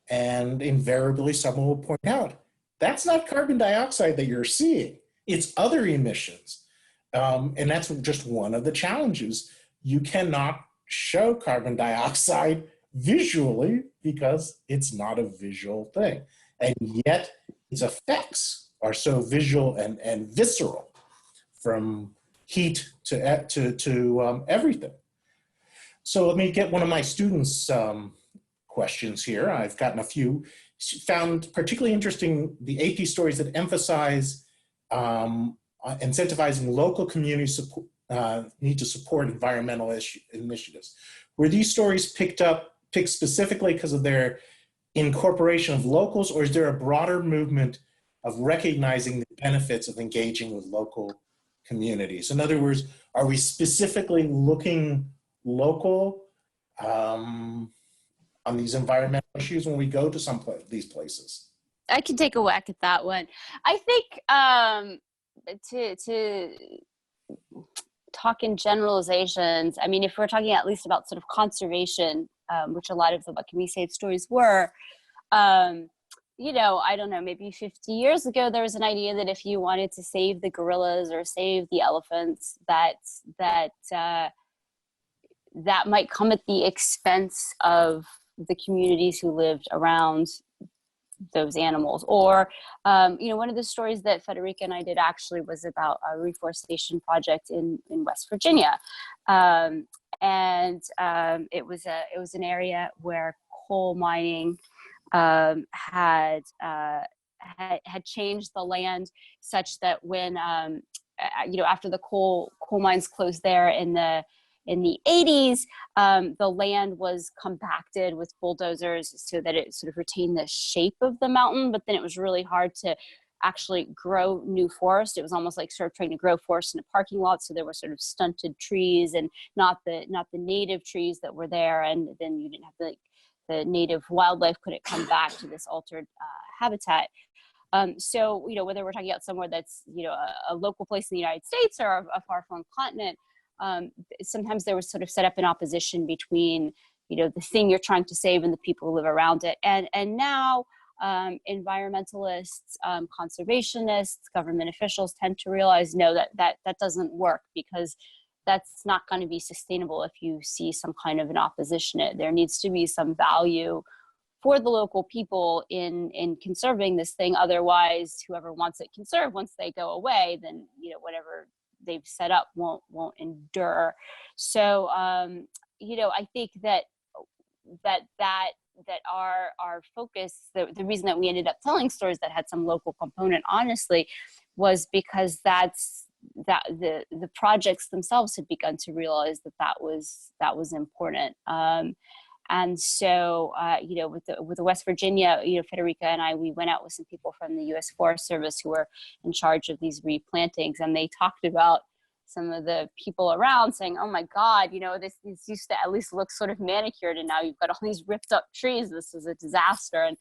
And invariably someone will point out, that's not carbon dioxide that you're seeing. It's other emissions. And that's just one of the challenges. You cannot show carbon dioxide visually because it's not a visual thing. And yet its effects are so visual and visceral, from heat to everything. So let me get one of my students' questions here. I've gotten a few. Found particularly interesting the AP stories that emphasize incentivizing local community support, need to support environmental initiatives. Were these stories picked specifically because of their incorporation of locals, or is there a broader movement of recognizing the benefits of engaging with local communities? In other words, are we specifically looking local on these environmental issues when we go to these places? I can take a whack at that one. I think to talk in generalizations, I mean, if we're talking at least about sort of conservation, which a lot of the What Can We Save stories were, I don't know, maybe 50 years ago, there was an idea that if you wanted to save the gorillas or save the elephants, that might come at the expense of the communities who lived around those animals. Or, one of the stories that Federica and I did actually was about a reforestation project in West Virginia. And it was an area where coal mining had changed the land such that when after the coal mines closed there in the 80s, the land was compacted with bulldozers so that it sort of retained the shape of the mountain, but then it was really hard to actually grow new forest. It was almost like sort of trying to grow forest in a parking lot, so there were sort of stunted trees and not the native trees that were there, and then you didn't have the native wildlife couldn't come back to this altered habitat. So, whether we're talking about somewhere that's, a local place in the United States or a far-flung continent, sometimes there was sort of set up an opposition between, the thing you're trying to save and the people who live around it. And now environmentalists, conservationists, government officials tend to realize, no, that doesn't work, because that's not going to be sustainable if you see some kind of an opposition. There needs to be some value for the local people in conserving this thing. Otherwise, whoever wants it conserved, once they go away, then whatever they've set up won't endure. So I think that our focus, the reason that we ended up telling stories that had some local component, honestly, was because that's that the projects themselves had begun to realize that that was important. And so, you know, with the West Virginia, you know, Federica and I, we went out with some people from the U.S. Forest Service who were in charge of these replantings, and they talked about some of the people around saying, "Oh my God, you know, this used to at least look sort of manicured, and now you've got all these ripped up trees. This is a disaster." And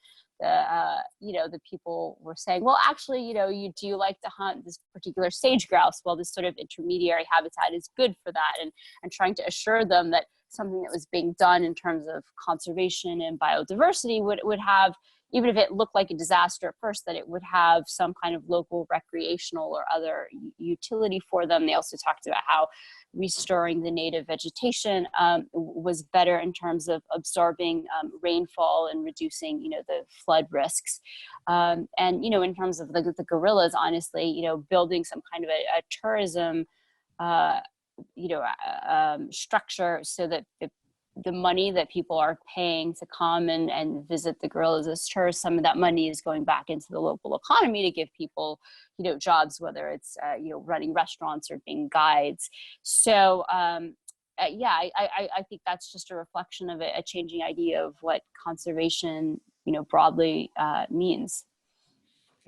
you know, the people were saying, "Well, actually, you know, do you like to hunt this particular sage grouse? Well, this sort of intermediary habitat is good for that," and trying to assure them that something that was being done in terms of conservation and biodiversity would have, even if it looked like a disaster at first, that it would have some kind of local recreational or other utility for them. They also talked about how restoring the native vegetation was better in terms of absorbing rainfall and reducing, you know, the flood risks. And, you know, in terms of the gorillas, honestly, you know, building some kind of a tourism you know, structure so that the money that people are paying to come and visit the gorillas as tourists, some of that money is going back into the local economy to give people, you know, jobs, whether it's, you know, running restaurants or being guides. So, yeah, I think that's just a reflection of a changing idea of what conservation, you know, broadly means.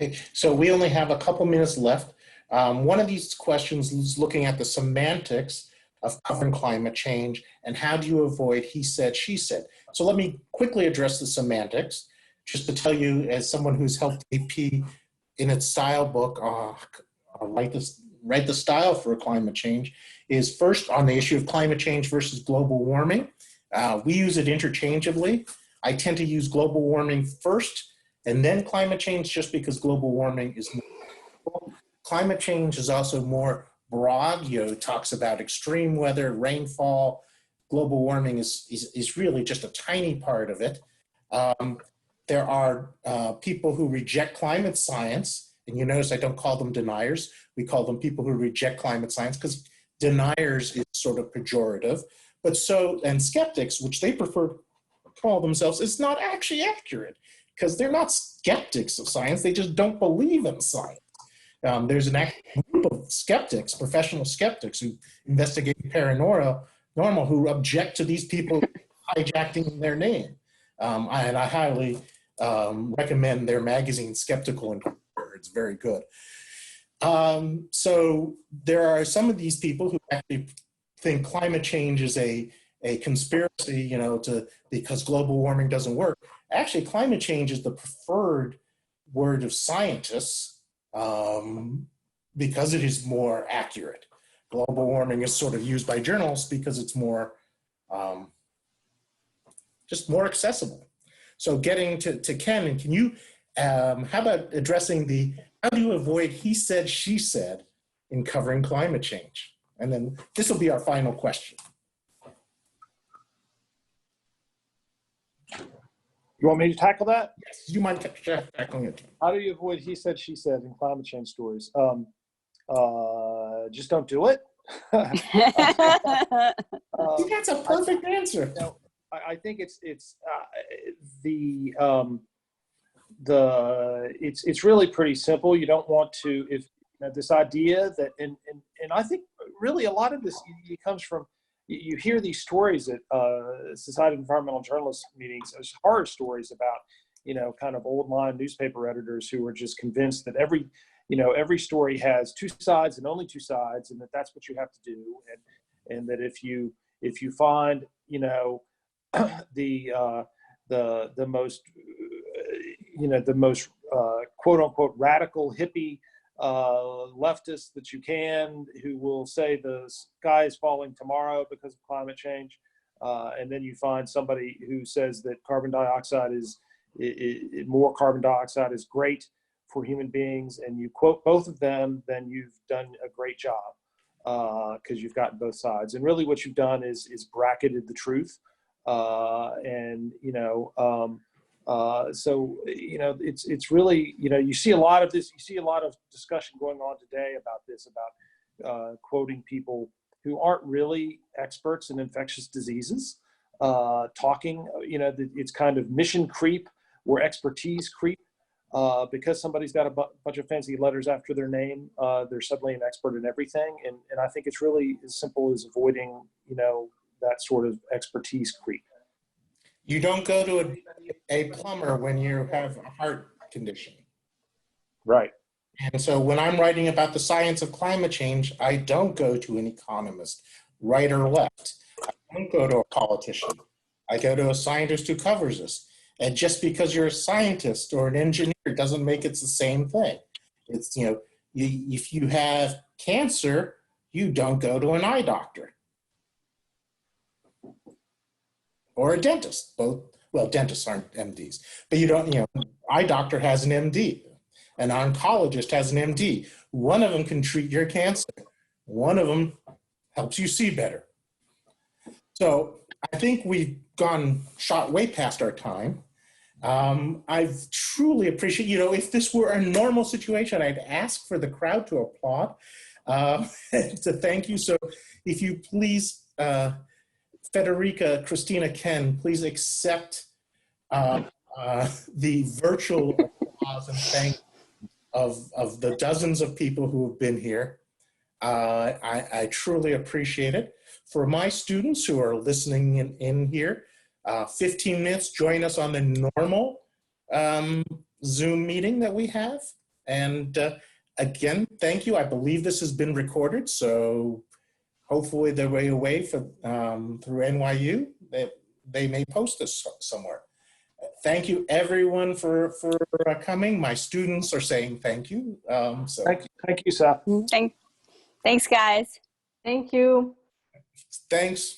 Okay, so we only have a couple minutes left. One of these questions is looking at the semantics of covering climate change and how do you avoid he said, she said. So let me quickly address the semantics, just to tell you, as someone who's helped AP in its style book, write the style for climate change, is first on the issue of climate change versus global warming. We use it interchangeably. I tend to use global warming first and then climate change, just because global warming is more. Climate change is also more broad. You know, it talks about extreme weather, rainfall. Global warming is really just a tiny part of it. There are people who reject climate science, and you notice I don't call them deniers. We call them people who reject climate science, because deniers is sort of pejorative. But so, and skeptics, which they prefer to call themselves, is not actually accurate, because they're not skeptics of science. They just don't believe in science. There's an active group of skeptics, professional skeptics, who investigate paranormal, who object to these people hijacking their name. And I highly recommend their magazine, Skeptical Inquirer. It's very good. So there are some of these people who actually think climate change is a conspiracy, you know, because global warming doesn't work. Actually, climate change is the preferred word of scientists, because it is more accurate. Global warming is sort of used by journalists because it's more, just more accessible. So getting to Ken, and can you, how about addressing how do you avoid he said, she said in covering climate change? And then this will be our final question. You want me to tackle that? Yes, you mind tackling it? How do you avoid he said, she said in climate change stories? Just don't do it. That's a perfect answer. You know, I think it's really pretty simple. You don't want to, if you know, this idea that, and I think really a lot of this comes from, you hear these stories at Society of Environmental Journalists meetings. There's horror stories about, you know, kind of old line newspaper editors who are just convinced that every story has two sides and only two sides, and that's what you have to do, and that if you find, you know, the most, you know, the most quote unquote radical hippie leftists that you can, who will say the sky is falling tomorrow because of climate change, and then you find somebody who says that more carbon dioxide is great for human beings, and you quote both of them, then you've done a great job, because you've gotten both sides. And really what you've done is bracketed the truth, and you know, so, you know, it's really, you know, you see a lot of this, you see a lot of discussion going on today about this, about quoting people who aren't really experts in infectious diseases, talking, you know, it's kind of mission creep or expertise creep. because somebody's got a bunch of fancy letters after their name, they're suddenly an expert in everything. And I think it's really as simple as avoiding, that sort of expertise creep. You don't go to a plumber when you have a heart condition. Right. And so when I'm writing about the science of climate change, I don't go to an economist, right or left. I don't go to a politician. I go to a scientist who covers this. And just because you're a scientist or an engineer doesn't make it the same thing. It's, if you have cancer, you don't go to an eye doctor. Or a dentist, both, well, dentists aren't MDs, but you don't, eye doctor has an MD, an oncologist has an MD. One of them can treat your cancer. One of them helps you see better. So I think we've shot way past our time. I truly appreciate, if this were a normal situation, I'd ask for the crowd to applaud, to thank you. So if you please, Federica, Christina, Ken, please accept the virtual applause and thank of the dozens of people who have been here. I truly appreciate it. For my students who are listening in here, 15 minutes, join us on the normal Zoom meeting that we have. And again, thank you. I believe this has been recorded, so hopefully the way through NYU, they may post this somewhere. Thank you everyone for coming. My students are saying thank you. So Thank you, Seth. Thanks, guys. Thank you. thanks.